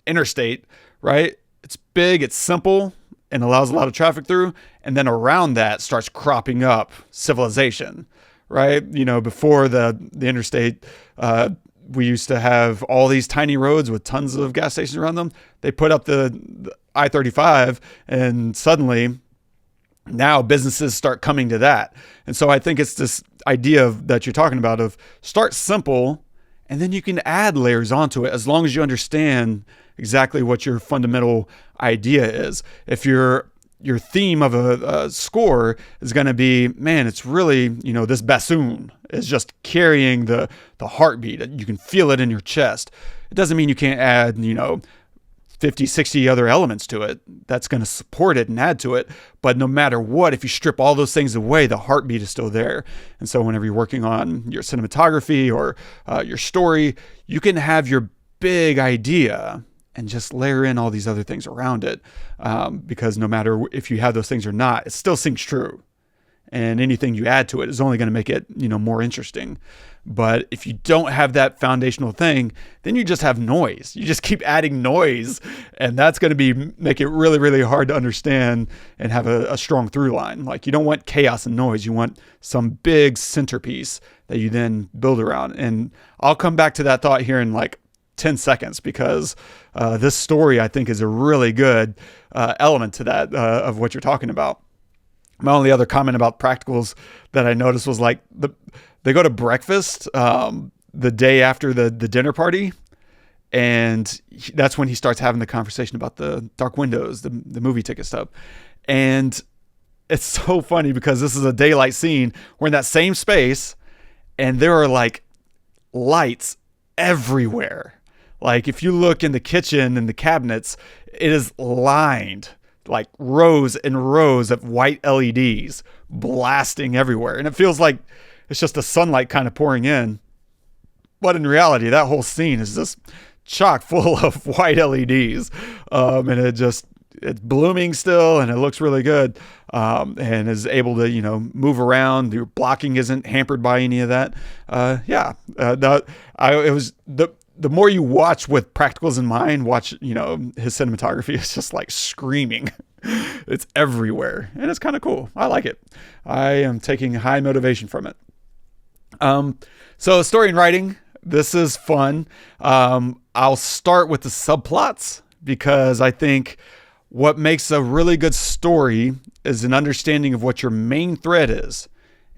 interstate, right? It's big, it's simple, and allows a lot of traffic through. And then around that starts cropping up civilization, right? You know, before the interstate, we used to have all these tiny roads with tons of gas stations around them. They put up the I-35 and suddenly now businesses start coming to that. And so I think it's this idea that you're talking about of start simple and then you can add layers onto it as long as you understand exactly what your fundamental idea is. If your theme of a score is going to be, man, it's really, you know, this bassoon is just carrying the heartbeat. You can feel it in your chest. It doesn't mean you can't add, you know, 50, 60 other elements to it that's going to support it and add to it. But no matter what, if you strip all those things away, the heartbeat is still there. And so whenever you're working on your cinematography or your story, you can have your big idea and just layer in all these other things around it. Because no matter if you have those things or not, it still sinks true. And anything you add to it is only going to make it, you know, more interesting. But if you don't have that foundational thing, then you just have noise. You just keep adding noise, and that's going to make it really, really hard to understand and have a strong through line. Like, you don't want chaos and noise. You want some big centerpiece that you then build around. And I'll come back to that thought here in like 10 seconds because this story, I think, is a really good element to that of what you're talking about. My only other comment about practicals that I noticed was like they go to breakfast the day after the dinner party, and that's when he starts having the conversation about the dark windows, the movie ticket stuff. And it's so funny because this is a daylight scene. We're in that same space, and there are like lights everywhere. Like if you look in the kitchen and the cabinets, it is lined like rows and rows of white LEDs blasting everywhere. And it feels like it's just the sunlight kind of pouring in. But in reality, that whole scene is just chock full of white LEDs. And it's blooming still, and it looks really good. And is able to, you know, move around. Your blocking isn't hampered by any of that. The more you watch with practicals in mind, watch, you know, his cinematography is just like screaming. It's everywhere. And it's kind of cool. I like it. I am taking high motivation from it. So story and writing, this is fun. I'll start with the subplots because I think what makes a really good story is an understanding of what your main thread is.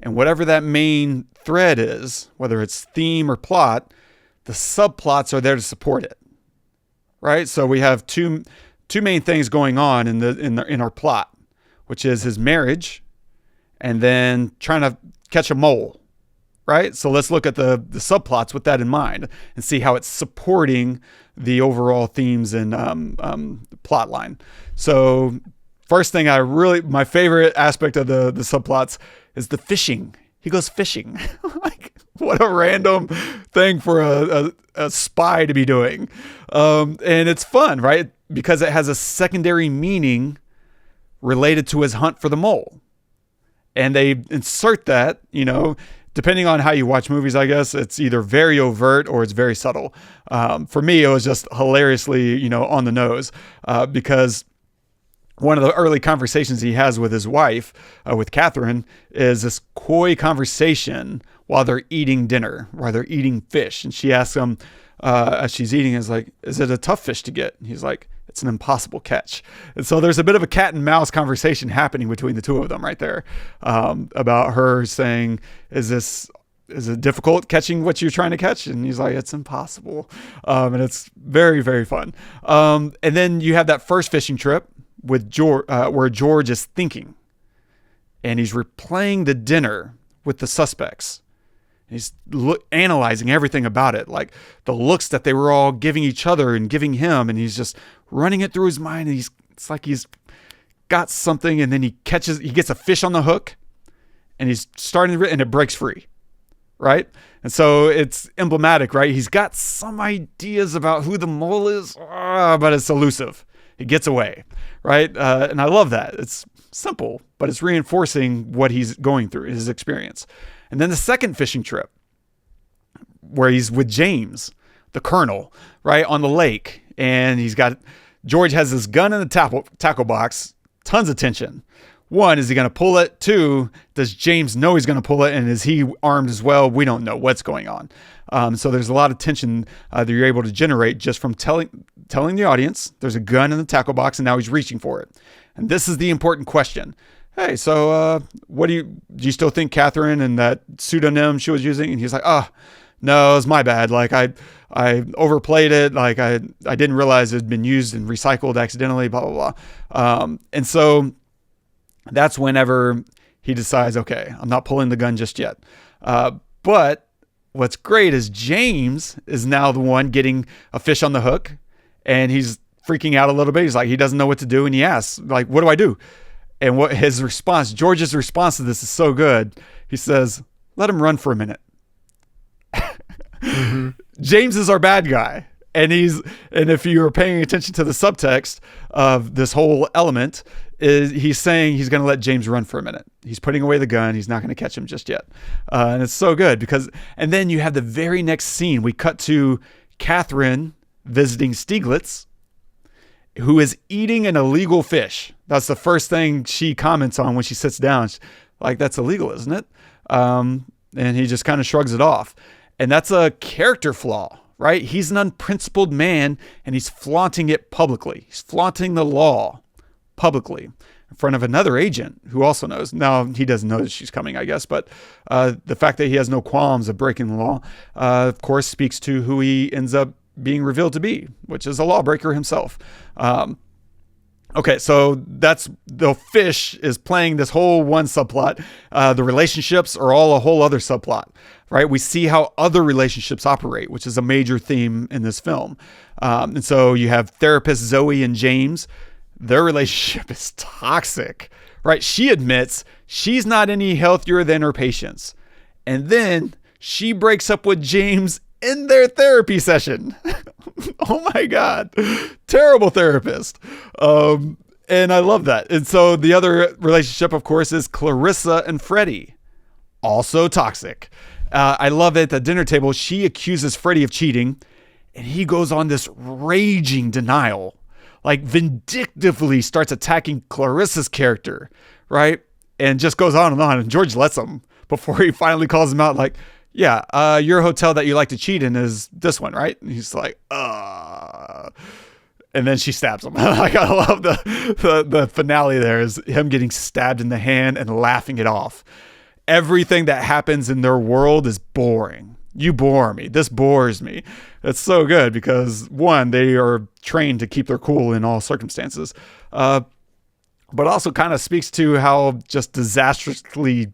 And whatever that main thread is, whether it's theme or plot, the subplots are there to support it, right? So we have two main things going on in our plot, which is his marriage, and then trying to catch a mole, right? So let's look at the subplots with that in mind and see how it's supporting the overall themes and plot line. So first thing my favorite aspect of the subplots is the fishing. He goes fishing. Like, what a random thing for a spy to be doing. And it's fun, right? Because it has a secondary meaning related to his hunt for the mole. And they insert that, you know, depending on how you watch movies, I guess, it's either very overt or it's very subtle. For me, it was just hilariously, you know, on the nose because one of the early conversations he has with his wife, with Kathryn, is this coy conversation while they're eating dinner, while they're eating fish. And she asks him, as she's eating, is it a tough fish to get? And he's like, it's an impossible catch. And so there's a bit of a cat and mouse conversation happening between the two of them right there, about her saying, is it difficult catching what you're trying to catch? And he's like, it's impossible. And it's very, very fun. And then you have that first fishing trip with George, where George is thinking, and he's replaying the dinner with the suspects. He's analyzing everything about it, like the looks that they were all giving each other and giving him, and he's just running it through his mind. And it's like he's got something, and then he gets a fish on the hook, and he's starting to, and it breaks free, right? And so it's emblematic, right? He's got some ideas about who the mole is, but it's elusive. He gets away, right? And I love that. It's simple, but it's reinforcing what he's going through, his experience. And then the second fishing trip, where he's with James, the colonel, right, on the lake. And George has this gun in the tackle box, tons of tension. One, is he going to pull it? Two, does James know he's going to pull it? And is he armed as well? We don't know what's going on. So there's a lot of tension that you're able to generate just from telling the audience there's a gun in the tackle box and now he's reaching for it. And this is the important question. Hey, so what do you still think Kathryn and that pseudonym she was using? And he's like, oh, no, it was my bad. Like I overplayed it. Like I didn't realize it had been used and recycled accidentally, blah, blah, blah. And so that's whenever he decides, okay, I'm not pulling the gun just yet. But what's great is James is now the one getting a fish on the hook, and he's freaking out a little bit. He's like, he doesn't know what to do. And he asks, like, what do I do? And what his response, George's response to this is so good. He says, let him run for a minute. Mm-hmm. James is our bad guy. And if you're paying attention to the subtext of this whole element, he's saying he's going to let James run for a minute. He's putting away the gun. He's not going to catch him just yet. And it's so good and then you have the very next scene. We cut to Kathryn visiting Stieglitz, who is eating an illegal fish. That's the first thing she comments on when she sits down. She's like, that's illegal, isn't it? And he just kind of shrugs it off. And that's a character flaw, right? He's an unprincipled man, and he's flaunting it publicly. He's flaunting the law publicly in front of another agent who also knows. Now, he doesn't know that she's coming, I guess, but the fact that he has no qualms of breaking the law, of course, speaks to who he ends up being revealed to be, which is a lawbreaker himself. Okay, so that's the fish is playing this whole one subplot. The relationships are all a whole other subplot, right? We see how other relationships operate, which is a major theme in this film. And so you have therapist Zoe and James. Their relationship is toxic, right? She admits she's not any healthier than her patients. And then she breaks up with James in their therapy session. Oh my God. Terrible therapist. And I love that. And so the other relationship, of course, is Clarissa and Freddie. Also toxic. I love it. At the dinner table, she accuses Freddie of cheating, and he goes on this raging denial, like vindictively starts attacking Clarissa's character, right? And just goes on. And George lets him before he finally calls him out, like, yeah, your hotel that you like to cheat in is this one, right? And he's like, and then she stabs him. Like, I love the finale there is him getting stabbed in the hand and laughing it off. Everything that happens in their world is boring. You bore me. This bores me. It's so good because, one, they are trained to keep their cool in all circumstances, but also kind of speaks to how just disastrously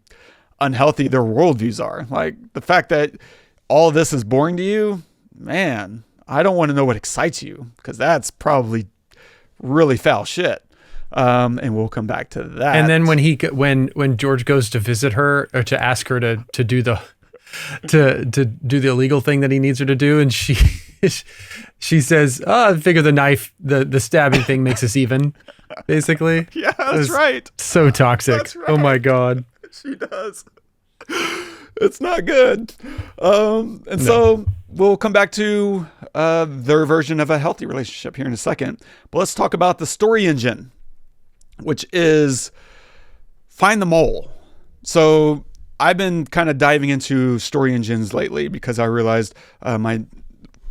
unhealthy their worldviews are. Like, the fact that all of this is boring to you, man, I don't want to know what excites you, because that's probably really foul shit. And we'll come back to that. And then when George goes to visit her, or to ask her to do the illegal thing that he needs her to do, and she says, I figure the stabbing thing makes us even, basically. Yeah, that's right. So toxic. That's right. Oh my God. She does. It's not good. So we'll come back to their version of a healthy relationship here in a second. But let's talk about the story engine, which is find the mole. So I've been kind of diving into story engines lately because I realized my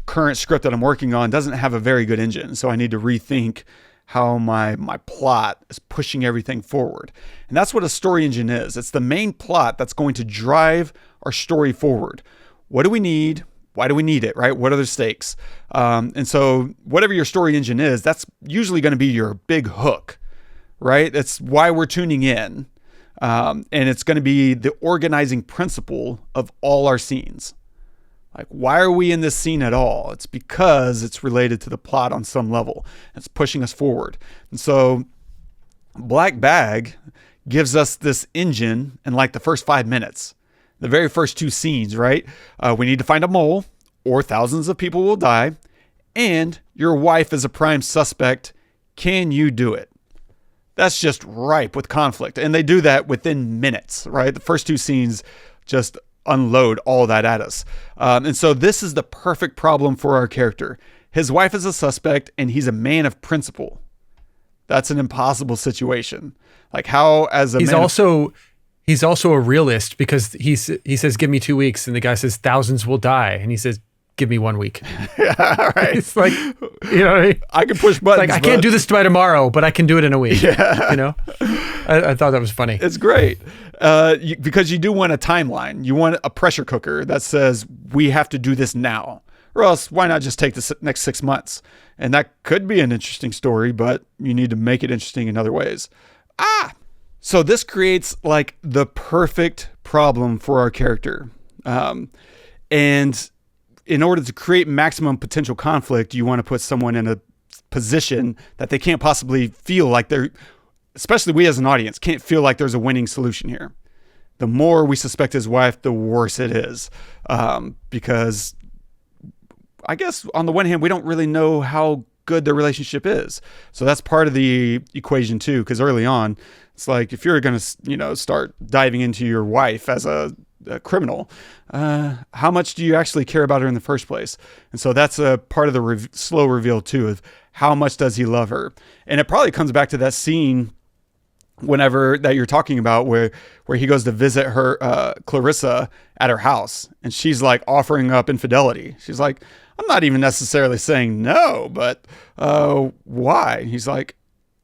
current script that I'm working on doesn't have a very good engine. So I need to rethink how my plot is pushing everything forward. And that's what a story engine is. It's the main plot that's going to drive our story forward. What do we need? Why do we need it, right? What are the stakes? And so whatever your story engine is, that's usually going to be your big hook, right? That's why we're tuning in. And it's going to be the organizing principle of all our scenes. Like, why are we in this scene at all? It's because it's related to the plot on some level. It's pushing us forward. And so Black Bag gives us this engine in like the first 5 minutes. The very first two scenes, right? We need to find a mole, or thousands of people will die. And your wife is a prime suspect Can you do it? That's just ripe with conflict. And they do that within minutes, right? The first two scenes just unload all that at us. And so this is the perfect problem for our character. His wife is a suspect and he's a man of principle. That's an impossible situation. Like how as a he's also a realist, because he says, give me 2 weeks. And the guy says, thousands will die. And he says, give me 1 week. Yeah, right. It's like, you know what I mean? I can push buttons. Like, I can't do this by tomorrow, but I can do it in a week. Yeah. You know? I thought that was funny. It's great. Because you do want a timeline. You want a pressure cooker that says, we have to do this now. Or else, why not just take the next 6 months? And that could be an interesting story, but you need to make it interesting in other ways. So this creates like the perfect problem for our character. And in order to create maximum potential conflict, you want to put someone in a position that they can't possibly feel like especially we as an audience, can't feel like there's a winning solution here. The more we suspect his wife, the worse it is. Because I guess on the one hand, we don't really know how good their relationship is. So that's part of the equation too. Because early on, it's like, if you're going to, start diving into your wife as a criminal, how much do you actually care about her in the first place? And so that's a part of the slow reveal too, of how much does he love her? And it probably comes back to that scene whenever that you're talking about where he goes to visit her, Clarissa, at her house, and she's like offering up infidelity. She's like, I'm not even necessarily saying no, but why? He's like,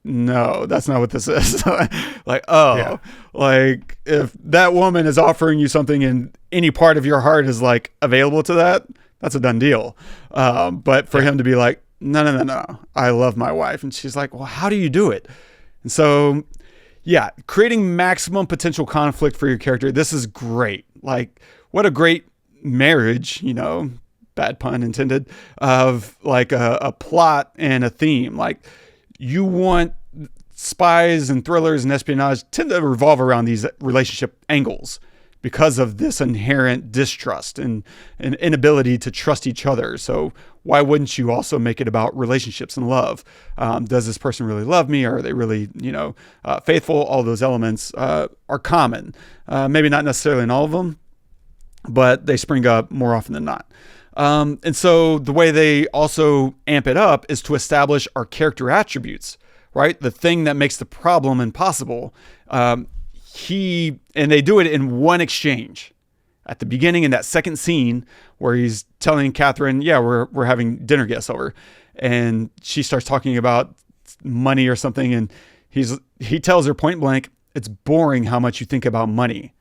no, that's not what this is. Like, like if that woman is offering you something and any part of your heart is like available to that, that's a done deal. But for him to be like, no, I love my wife. And she's like, well, how do you do it? And so, yeah, creating maximum potential conflict for your character. This is great. Like, what a great marriage, bad pun intended, of like a plot and a theme. Like, you want spies and thrillers and espionage tend to revolve around these relationship angles because of this inherent distrust and an inability to trust each other. So why wouldn't you also make it about relationships and love? Does this person really love me? Are they really, faithful? All those elements are common. Maybe not necessarily in all of them, but they spring up more often than not. And so the way they also amp it up is to establish our character attributes, right? The thing that makes the problem impossible. And they do it in one exchange at the beginning in that second scene where he's telling Kathryn, yeah, we're having dinner guests over, and she starts talking about money or something. And he tells her point blank, it's boring how much you think about money.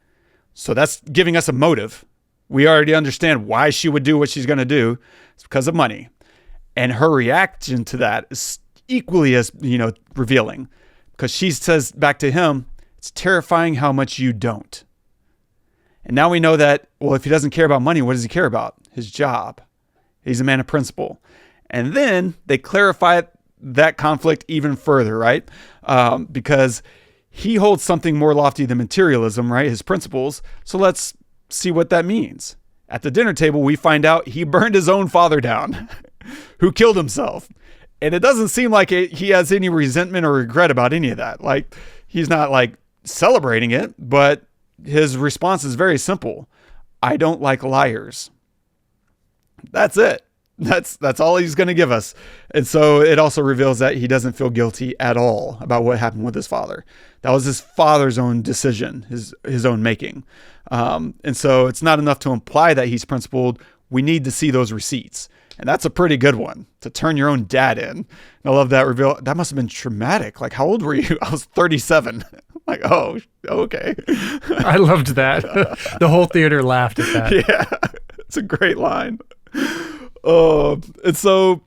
So that's giving us a motive. We already understand why she would do what she's going to do. It's because of money. And her reaction to that is equally as, revealing, because she says back to him, it's terrifying how much you don't. And now we know that, well, if he doesn't care about money, what does he care about? His job. He's a man of principle. And then they clarify that conflict even further, right? Because he holds something more lofty than materialism, right? His principles. So let's see what that means. At the dinner table, we find out he burned his own father down, who killed himself. And it doesn't seem like he has any resentment or regret about any of that. Like, he's not like celebrating it, but his response is very simple. I don't like liars. That's it. That's all he's going to give us. And so it also reveals that he doesn't feel guilty at all about what happened with his father. That was his father's own decision, his own making. And so it's not enough to imply that he's principled. We need to see those receipts. And that's a pretty good one, to turn your own dad in. And I love that reveal. That must have been traumatic. Like, how old were you? I was 37. Like, oh, okay. I loved that. The whole theater laughed at that. Yeah, it's a great line. And so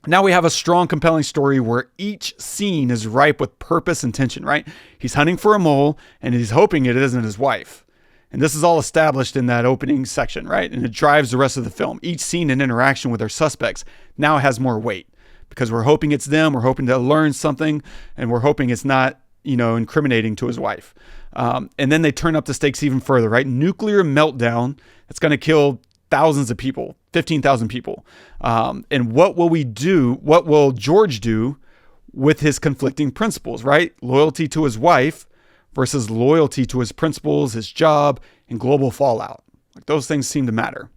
now we have a strong, compelling story where each scene is ripe with purpose and tension, right? He's hunting for a mole, and he's hoping it isn't his wife. And this is all established in that opening section, right? And it drives the rest of the film. Each scene and interaction with our suspects now has more weight because we're hoping it's them. We're hoping to learn something, and we're hoping it's not, incriminating to his wife. And then they turn up the stakes even further, right? Nuclear meltdown. It's going to kill thousands of people, 15,000 people. And what will we do? What will George do with his conflicting principles, right? Loyalty to his wife versus loyalty to his principles, his job, and global fallout. Like those things seem to matter.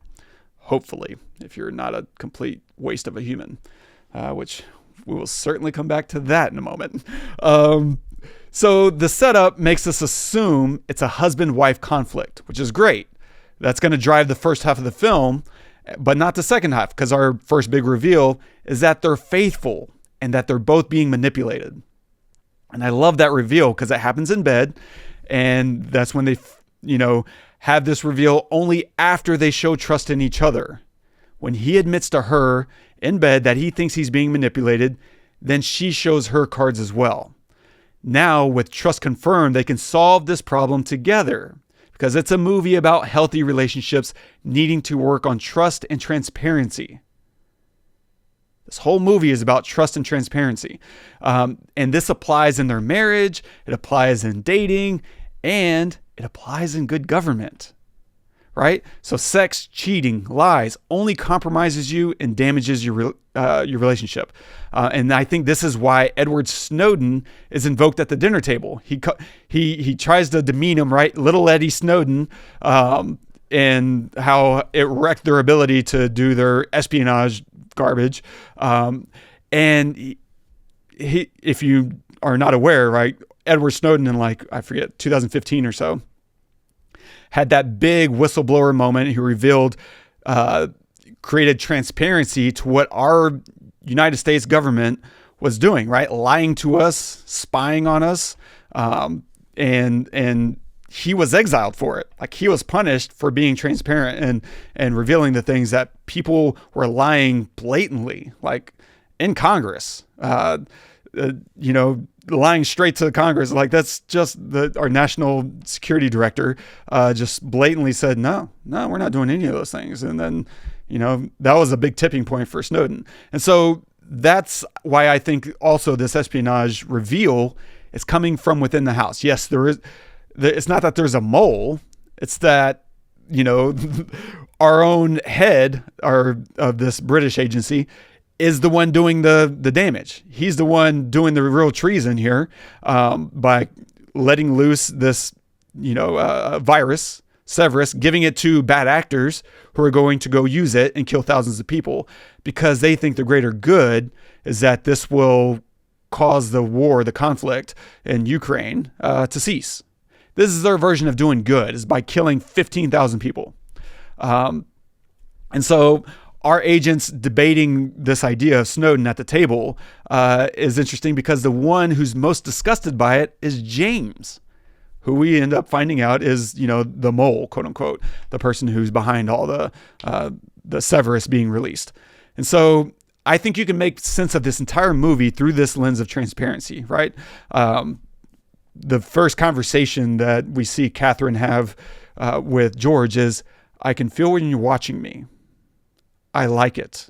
Hopefully, if you're not a complete waste of a human, which we will certainly come back to that in a moment. So the setup makes us assume it's a husband-wife conflict, which is great. That's going to drive the first half of the film, but not the second half, because our first big reveal is that they're faithful and that they're both being manipulated. And I love that reveal because it happens in bed, and that's when they, have this reveal only after they show trust in each other. When he admits to her in bed that he thinks he's being manipulated, then she shows her cards as well. Now, with trust confirmed, they can solve this problem together because it's a movie about healthy relationships needing to work on trust and transparency. This whole movie is about trust and transparency. And this applies in their marriage, it applies in dating, and it applies in good government, right? So sex, cheating, lies only compromises you and damages your relationship. And I think this is why Edward Snowden is invoked at the dinner table. He tries to demean him, right? Little Eddie Snowden, and how it wrecked their ability to do their espionage garbage. And he, if you are not aware, right, Edward Snowden in 2015 or so, had that big whistleblower moment. He revealed, created transparency to what our United States government was doing, right? Lying to us, spying on us. And he was exiled for it. Like he was punished for being transparent and revealing the things that people were lying blatantly, like in Congress, lying straight to Congress. Like that's just our national security director, just blatantly said, no, we're not doing any of those things. And then, that was a big tipping point for Snowden. And so that's why I think also this espionage reveal is coming from within the house. Yes, it's not that there's a mole. It's that, our own head of this British agency is the one doing the damage. He's the one doing the real treason here, by letting loose this, virus, Severus, giving it to bad actors who are going to go use it and kill thousands of people because they think the greater good is that this will cause the war, the conflict in Ukraine to cease. This is their version of doing good, is by killing 15,000 people. And so our agents debating this idea of Snowden at the table is interesting because the one who's most disgusted by it is James, who we end up finding out is, the mole, quote unquote, the person who's behind all the Severus being released. And so I think you can make sense of this entire movie through this lens of transparency, right? The first conversation that we see Kathryn have with George is, I can feel when you're watching me. I like it.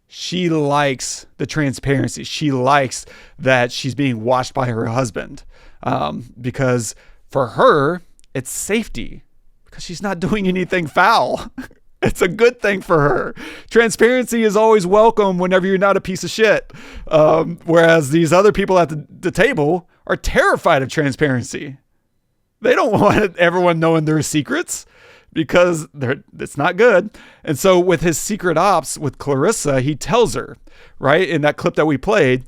She likes the transparency. She likes that she's being watched by her husband, because for her, it's safety because she's not doing anything foul. It's a good thing for her. Transparency is always welcome whenever you're not a piece of shit. Whereas these other people at the table are terrified of transparency. They don't want everyone knowing their secrets because it's not good. And so with his secret ops with Clarissa, he tells her, right, in that clip that we played,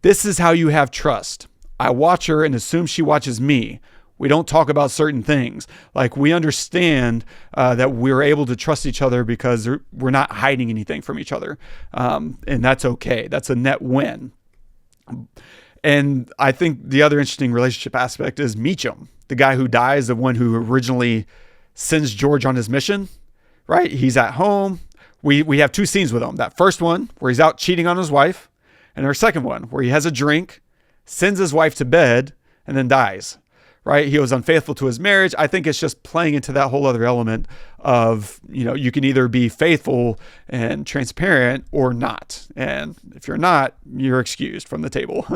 this is how you have trust. I watch her and assume she watches me. We don't talk about certain things. Like we understand that we're able to trust each other because we're not hiding anything from each other. And that's okay. That's a net win. And I think the other interesting relationship aspect is Meacham, the guy who dies, the one who originally sends George on his mission, right? He's at home. We have two scenes with him. That first one where he's out cheating on his wife, and our second one where he has a drink, sends his wife to bed, and then dies, right? He was unfaithful to his marriage. I think it's just playing into that whole other element of, you can either be faithful and transparent or not. And if you're not, you're excused from the table.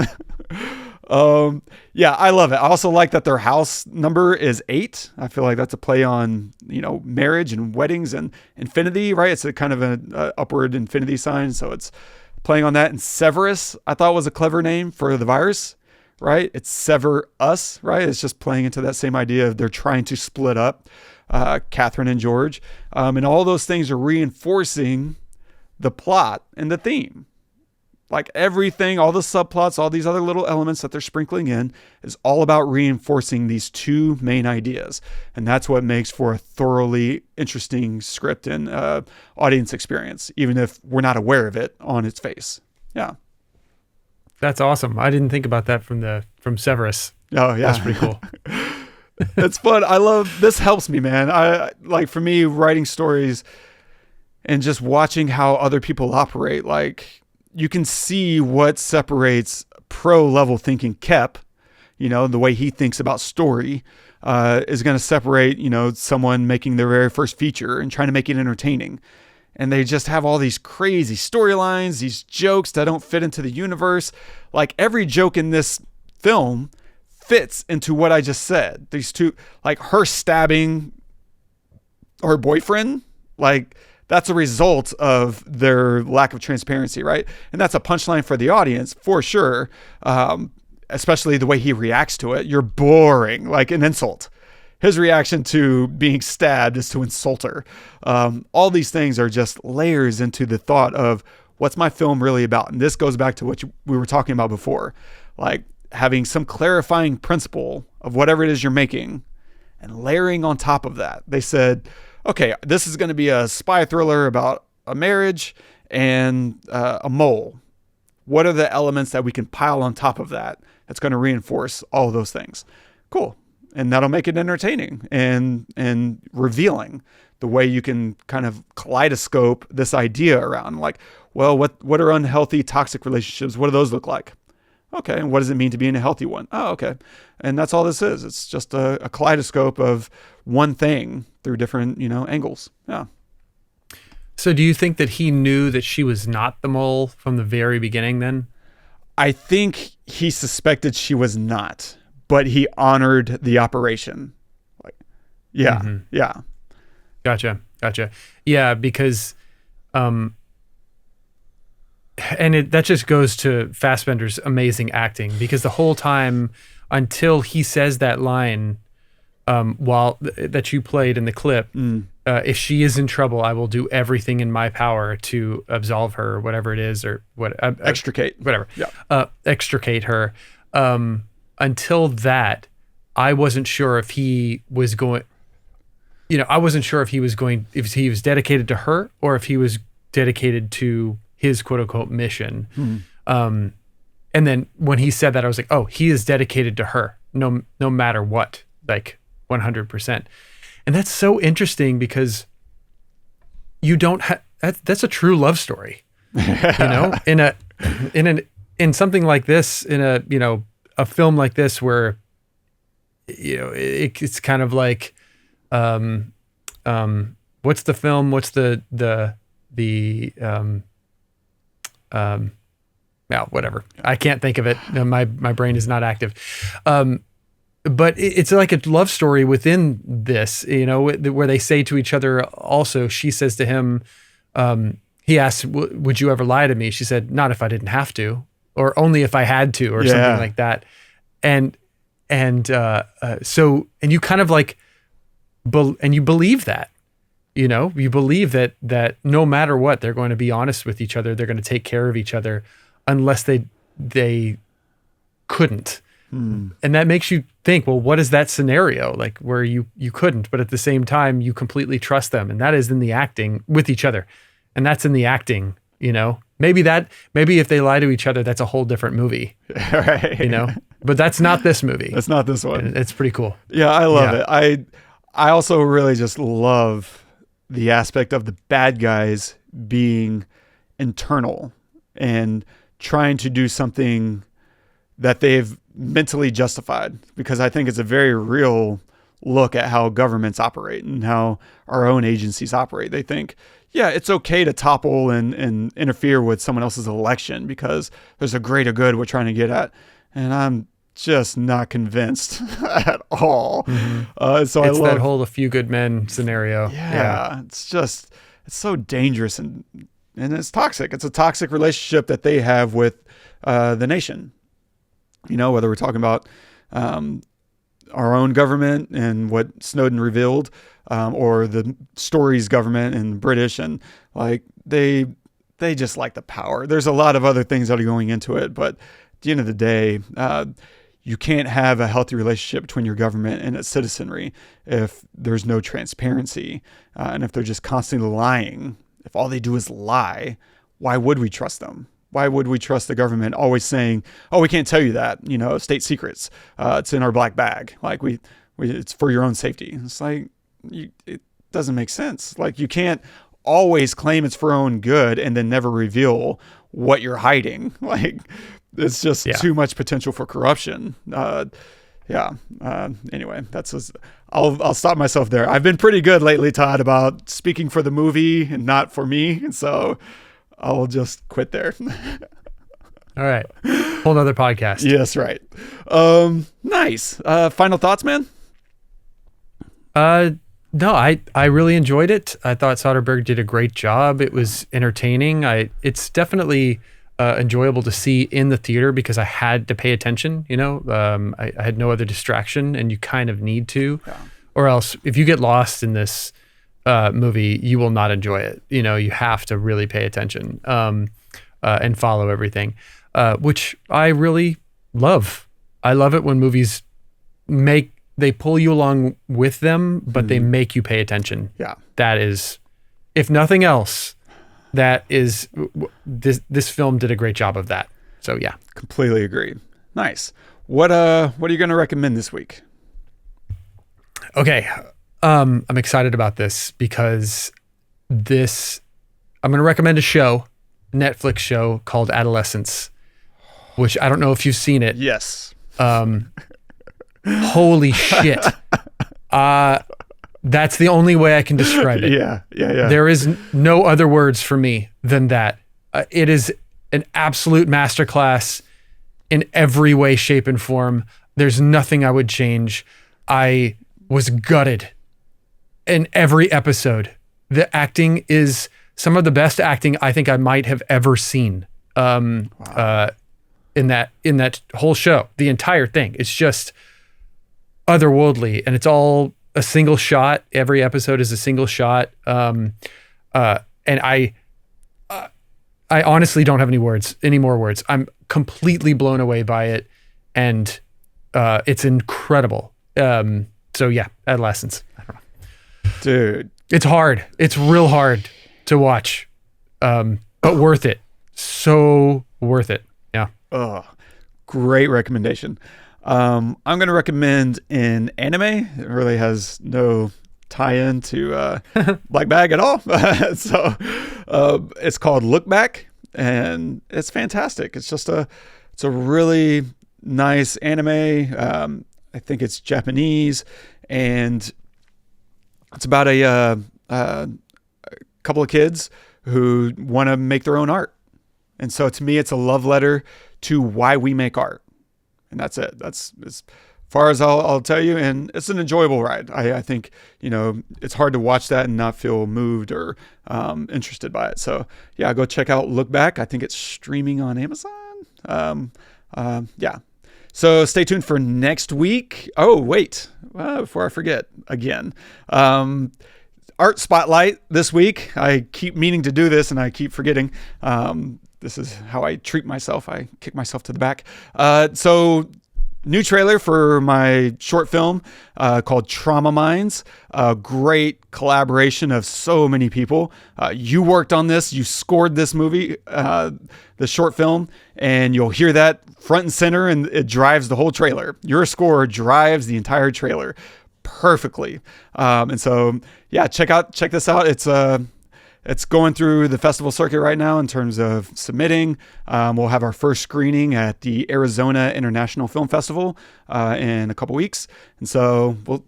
Yeah, I love it. I also like that their house number is 8. I feel like that's a play on, marriage and weddings and infinity, right? It's a kind of an upward infinity sign. So it's playing on that. And Severus, I thought was a clever name for the virus, right? It's Sever Us, right? It's just playing into that same idea of they're trying to split up Kathryn and George. And all those things are reinforcing the plot and the theme. Like everything, all the subplots, all these other little elements that they're sprinkling in is all about reinforcing these two main ideas. And that's what makes for a thoroughly interesting script and audience experience, even if we're not aware of it on its face. Yeah. That's awesome. I didn't think about that from Severus. Oh, yeah. That's pretty cool. It's fun. I love, this helps me, man. Like for me, writing stories and just watching how other people operate, like, you can see what separates pro level thinking Koepp, the way he thinks about story, is going to separate, someone making their very first feature and trying to make it entertaining. And they just have all these crazy storylines, these jokes that don't fit into the universe. Like every joke in this film fits into what I just said. These two, like her stabbing her boyfriend, like, that's a result of their lack of transparency, right? And that's a punchline for the audience, for sure. Especially the way he reacts to it. You're boring, like an insult. His reaction to being stabbed is to insult her. All these things are just layers into the thought of what's my film really about? And this goes back to what we were talking about before. Like having some clarifying principle of whatever it is you're making and layering on top of that. They said, okay, this is going to be a spy thriller about a marriage and a mole. What are the elements that we can pile on top of that that's going to reinforce all of those things? Cool. And that'll make it entertaining and revealing the way you can kind of kaleidoscope this idea around. Like, well, what are unhealthy, toxic relationships? What do those look like? Okay, and what does it mean to be in a healthy one? Oh, okay. And that's all this is. It's just a kaleidoscope of one thing through different, angles. Yeah. So do you think that he knew that she was not the mole from the very beginning then? I think he suspected she was not, but he honored the operation. Like, yeah, yeah. Gotcha. Yeah, because... that just goes to Fassbender's amazing acting, because the whole time until he says that line, that you played in the clip, if she is in trouble, I will do everything in my power to absolve her, or whatever it is, or extricate, whatever. Yeah. Extricate her. Until that, I wasn't sure if he was going. I wasn't sure if he was dedicated to her or if he was dedicated to his quote unquote mission. And then when he said that, I was like, oh, he is dedicated to her no matter what, like 100%. And that's so interesting because you don't have, that's a true love story, in something like this, in a film like this where, it's kind of like, what's the film? What's whatever. I can't think of it. My brain is not active. But it's like a love story within this, where they say to each other also, she says to him, he asks, would you ever lie to me? She said, not if I didn't have to, or only if I had to, or something like that. And you kind of like, and you believe that. You believe that no matter what, they're going to be honest with each other. They're going to take care of each other unless they couldn't. And that makes you think, well, what is that snenario like where you couldn't, but at the same time, you completely trust them. And that is in the acting with each other. And that's in the acting, maybe if they lie to each other, that's a whole different movie, right. But that's not this movie. That's not this one. And it's pretty cool. Yeah. I love it. I also really just love the aspect of the bad guys being internal and trying to do something that they've mentally justified, because I think it's a very real look at how governments operate and how our own agencies operate. They think, yeah, it's okay to topple and interfere with someone else's election because there's a greater good we're trying to get at. And I'm just not convinced at all. So I love that whole "a few good men" scenario. Yeah. It's so dangerous and and it's toxic. It's a toxic relationship that they have with the nation. You know, whether we're talking about our own government and what Snowden revealed, or the Stories government and the British, and like they just like the power. There's a lot of other things that are going into it, but at the end of the day, you can't have a healthy relationship between your government and its citizenry if there's no transparency, and if they're just constantly lying. If all they do is lie, why would we trust them? Why would we trust the government always saying, "Oh, we can't tell you that, you know, state secrets. It's in our black bag. Like it's for your own safety." It's like, it doesn't make sense. Like, you can't always claim it's for your own good and then never reveal what you're hiding. Like, it's just too much potential for corruption. Anyway, I'll stop myself there. I've been pretty good lately, Todd, about speaking for the movie and not for me. And so I'll just quit there. All right. Whole nother podcast. Yes, right. Nice. Final thoughts, man? No, I really enjoyed it. I thought Soderbergh did a great job. It was entertaining. It's definitely enjoyable to see in the theater because I had to pay attention. You know, I had no other distraction, and you kind of need to, or else if you get lost in this movie, you will not enjoy it. You know, you have to really pay attention and follow everything, which I really love. I love it when movies they pull you along with them, but they make you pay attention. Yeah. That is, if nothing else, that is, this film did a great job of that. So yeah. Completely agree. Nice. What are you going to recommend this week? Okay. I'm excited about this because I'm going to recommend a Netflix show called Adolescence, which I don't know if you've seen it. Yes. Holy shit. That's the only way I can describe it. Yeah. There is no other words for me than that. It is an absolute masterclass in every way, shape, and form. There's nothing I would change. I was gutted in every episode. The acting is some of the best acting I think I might have ever seen in that whole show. The entire thing. It's just otherworldly, and it's all a single shot. Every episode is a single shot. And I honestly don't have any more words. I'm completely blown away by it, and it's incredible. So yeah, Adolescence. I don't know. Dude, it's hard. It's real hard to watch, but worth it. So worth it. Yeah. Oh, great recommendation. I'm going to recommend an anime. It really has no tie-in to Black Bag at all. So it's called Look Back, and it's fantastic. It's a really nice anime. I think it's Japanese, and it's about a couple of kids who want to make their own art. And so to me, it's a love letter to why we make art. And that's it. That's as far as I'll tell you. And it's an enjoyable ride. I think, you know, it's hard to watch that and not feel moved or interested by it. So yeah, go check out Look Back. I think it's streaming on Amazon. Yeah. So stay tuned for next week. Oh, wait, before I forget again, Art Spotlight this week. I keep meaning to do this and I keep forgetting. This is how I treat myself. I kick myself to the back. So new trailer for my short film called Trauma Minds. A great collaboration of so many people. You worked on this. You scored this movie, the short film, and you'll hear that front and center, and it drives the whole trailer. Your score drives the entire trailer perfectly. And so, yeah, check this out. It's going through the festival circuit right now in terms of submitting. We'll have our first screening at the Arizona International Film Festival in a couple weeks. And so we'll,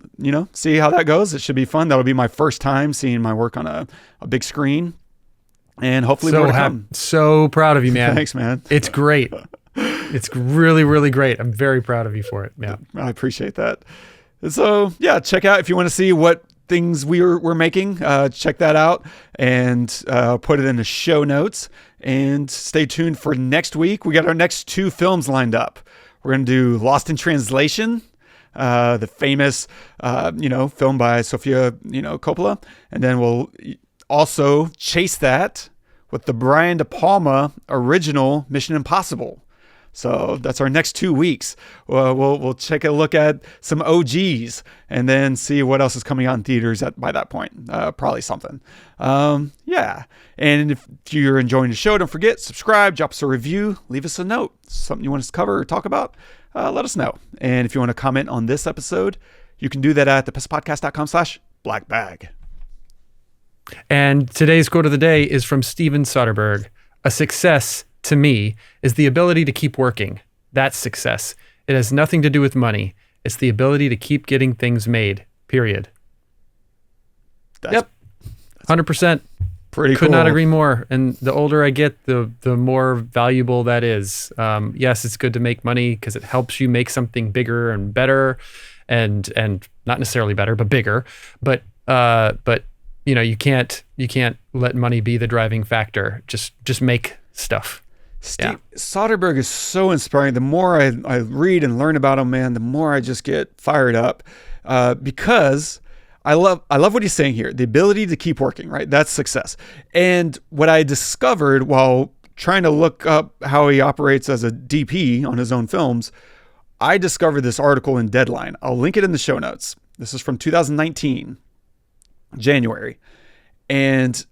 see how that goes. It should be fun. That'll be my first time seeing my work on a big screen. And hopefully more to come. So proud of you, man. Thanks, man. It's great. It's really, really great. I'm very proud of you for it. Yeah. I appreciate that. And so, yeah, check out if you want to see what things we're making. Check that out and put it in the show notes. And stay tuned for next week. We got our next 2 films lined up. We're going to do Lost in Translation, the famous, film by Sofia, Coppola. And then we'll also chase that with the Brian De Palma original Mission Impossible. So that's our next 2 weeks. We'll take a look at some OGs and then see what else is coming out in theaters by that point. Probably something. Yeah. And if you're enjoying the show, don't forget, subscribe, drop us a review, leave us a note. Something you want us to cover or talk about, let us know. And if you want to comment on this episode, you can do that at thepestlepodcast.com/blackbag. And today's quote of the day is from Steven Soderbergh. A success, to me, is the ability to keep working. That's success. It has nothing to do with money. It's the ability to keep getting things made, period. Yep. 100%. Pretty cool. Could not agree more. And the older I get, the more valuable that is. Yes, it's good to make money because it helps you make something bigger and better, and not necessarily better, but bigger. But you can't let money be the driving factor. Just make stuff. Soderbergh is so inspiring. The more I read and learn about him, man, the more I just get fired up because I love what he's saying here. The ability to keep working, right? That's success. And what I discovered while trying to look up how he operates as a DP on his own films, I discovered this article in Deadline. I'll link it in the show notes. This is from 2019, January. And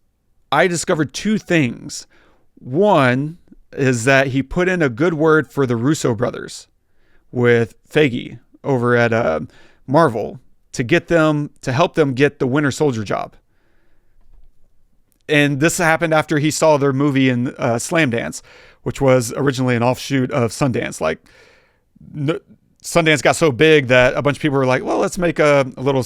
I discovered 2 things. One is that he put in a good word for the Russo brothers with Feige over at Marvel to help them get the Winter Soldier job. And this happened after he saw their movie in Slamdance, which was originally an offshoot of Sundance. Like Sundance got so big that a bunch of people were like, well, let's make a little,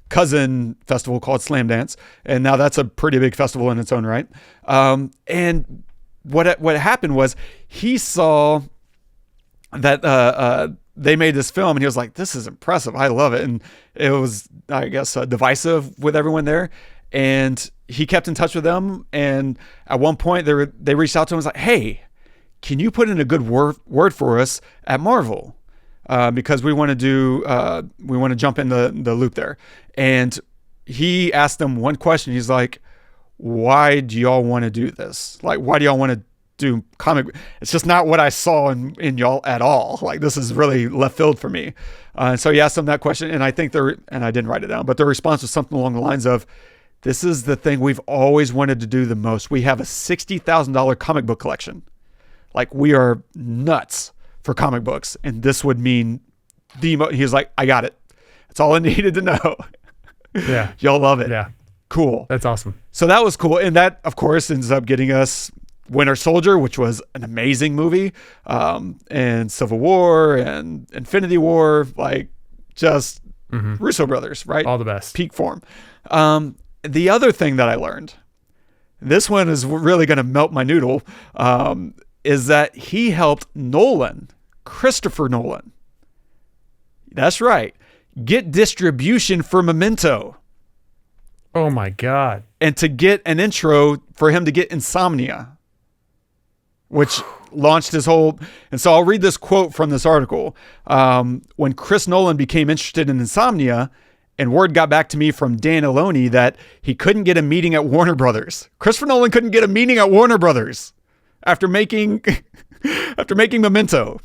cousin festival called Slamdance. And now that's a pretty big festival in its own right. And what happened was he saw that they made this film and he was like, this is impressive. I love it. And it was, I guess, divisive with everyone there. And he kept in touch with them. And at one point they reached out to him and was like, hey, can you put in a good word for us at Marvel? Because we want to jump in the loop there. And he asked them one question. He's like, why do y'all want to do this? Like, why do y'all want to do comic? It's just not what I saw in y'all at all. Like, this is really left field for me. And so he asked them that question. And I think and I didn't write it down, but the response was something along the lines of, this is the thing we've always wanted to do the most. We have a $60,000 comic book collection. Like, we are nuts for comic books. And this would mean he was like, I got it. That's all I needed to know. Yeah. Y'all love it. Yeah. Cool. That's awesome. So that was cool. And that, of course, ends up getting us Winter Soldier, which was an amazing movie. And Civil War and Infinity War, like just Russo brothers, right? All the best. Peak form. The other thing that I learned, this one is really going to melt my noodle, is that he helped Christopher Nolan. That's right. Get distribution for Memento. Oh my God. And to get an intro for him to get Insomnia, which launched his whole. And so I'll read this quote from this article. When Chris Nolan became interested in Insomnia, and word got back to me from Dan Eloni that he couldn't get a meeting at Warner Brothers. Christopher Nolan couldn't get a meeting at Warner Brothers after making Memento.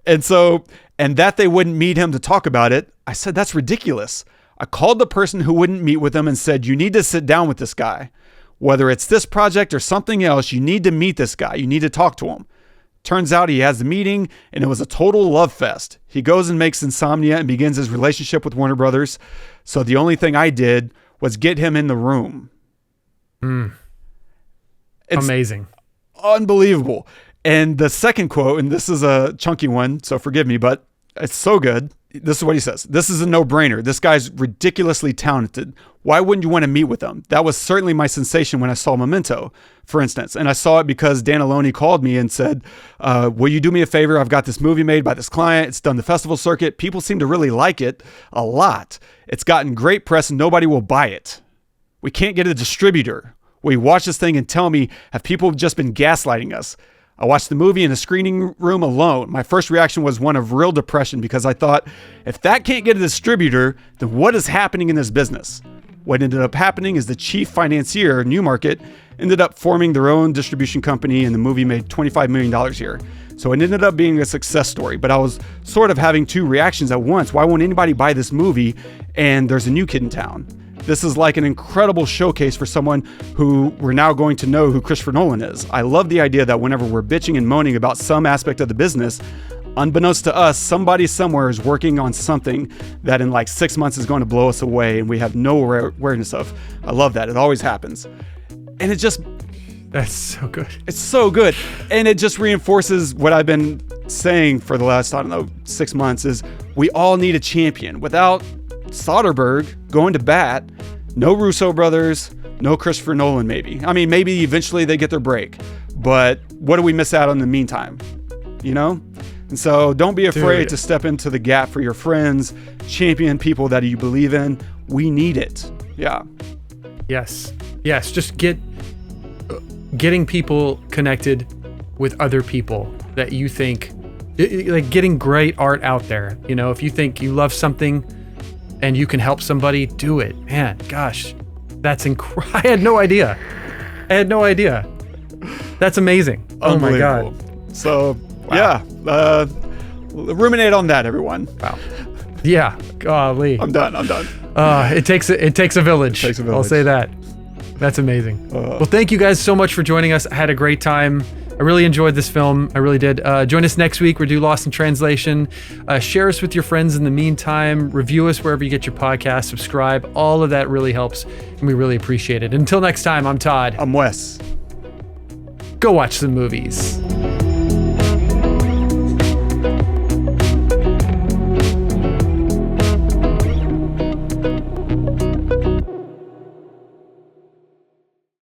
And that they wouldn't meet him to talk about it. I said, that's ridiculous. I called the person who wouldn't meet with him and said, you need to sit down with this guy. Whether it's this project or something else, you need to meet this guy. You need to talk to him. Turns out he has the meeting and it was a total love fest. He goes and makes Insomnia and begins his relationship with Warner Brothers. So the only thing I did was get him in the room. It's amazing. Unbelievable. And the second quote, and this is a chunky one, so forgive me, but it's so good. this is what he says. This is a no-brainer. This guy's ridiculously talented. Why wouldn't you want to meet with him? That was certainly my sensation when I saw Memento, for instance. And I saw it because Dan Aloni called me and said, will you do me a favor? I've got this movie made by this client. It's done the festival circuit. People seem to really like it a lot. It's gotten great press and nobody will buy it. We can't get a distributor. Will you watch this thing and tell me, have people just been gaslighting us? I watched the movie in a screening room alone. My first reaction was one of real depression because I thought, if that can't get a distributor, then what is happening in this business? What ended up happening is the chief financier, Newmarket, ended up forming their own distribution company, and the movie made $25 million here. So it ended up being a success story, but I was sort of having two reactions at once. Why won't anybody buy this movie? And there's a new kid in town. This is like an incredible showcase for someone who we're now going to know who Christopher Nolan is. I love the idea that whenever we're bitching and moaning about some aspect of the business, unbeknownst to us, somebody somewhere is working on something that in like 6 months is going to blow us away and we have no awareness of. I love that. It always happens. And it just... That's so good. It's so good. And it just reinforces what I've been saying for the last, 6 months is we all need a champion. Without Soderbergh going to bat, no Russo brothers, no Christopher Nolan maybe. I mean, maybe eventually they get their break. But what do we miss out on in the meantime? You know? And so don't be afraid to step into the gap for your friends, champion people that you believe in. We need it. Yeah. Yes. Just getting people connected with other people that you think, like getting great art out there. You know, if you think you love something and you can help somebody, do it. Man, gosh, that's incredible. I had no idea. That's amazing. Oh my God. So, yeah, ruminate on that, everyone. Wow. Yeah, golly. I'm done. It takes a village. I'll say that. That's amazing. Well, thank you guys so much for joining us. I had a great time. I really enjoyed this film. I really did. Join us next week. We're due Lost in Translation. Share us with your friends in the meantime. Review us wherever you get your podcast. Subscribe. All of that really helps, and we really appreciate it. Until next time, I'm Todd. I'm Wes. Go watch some movies.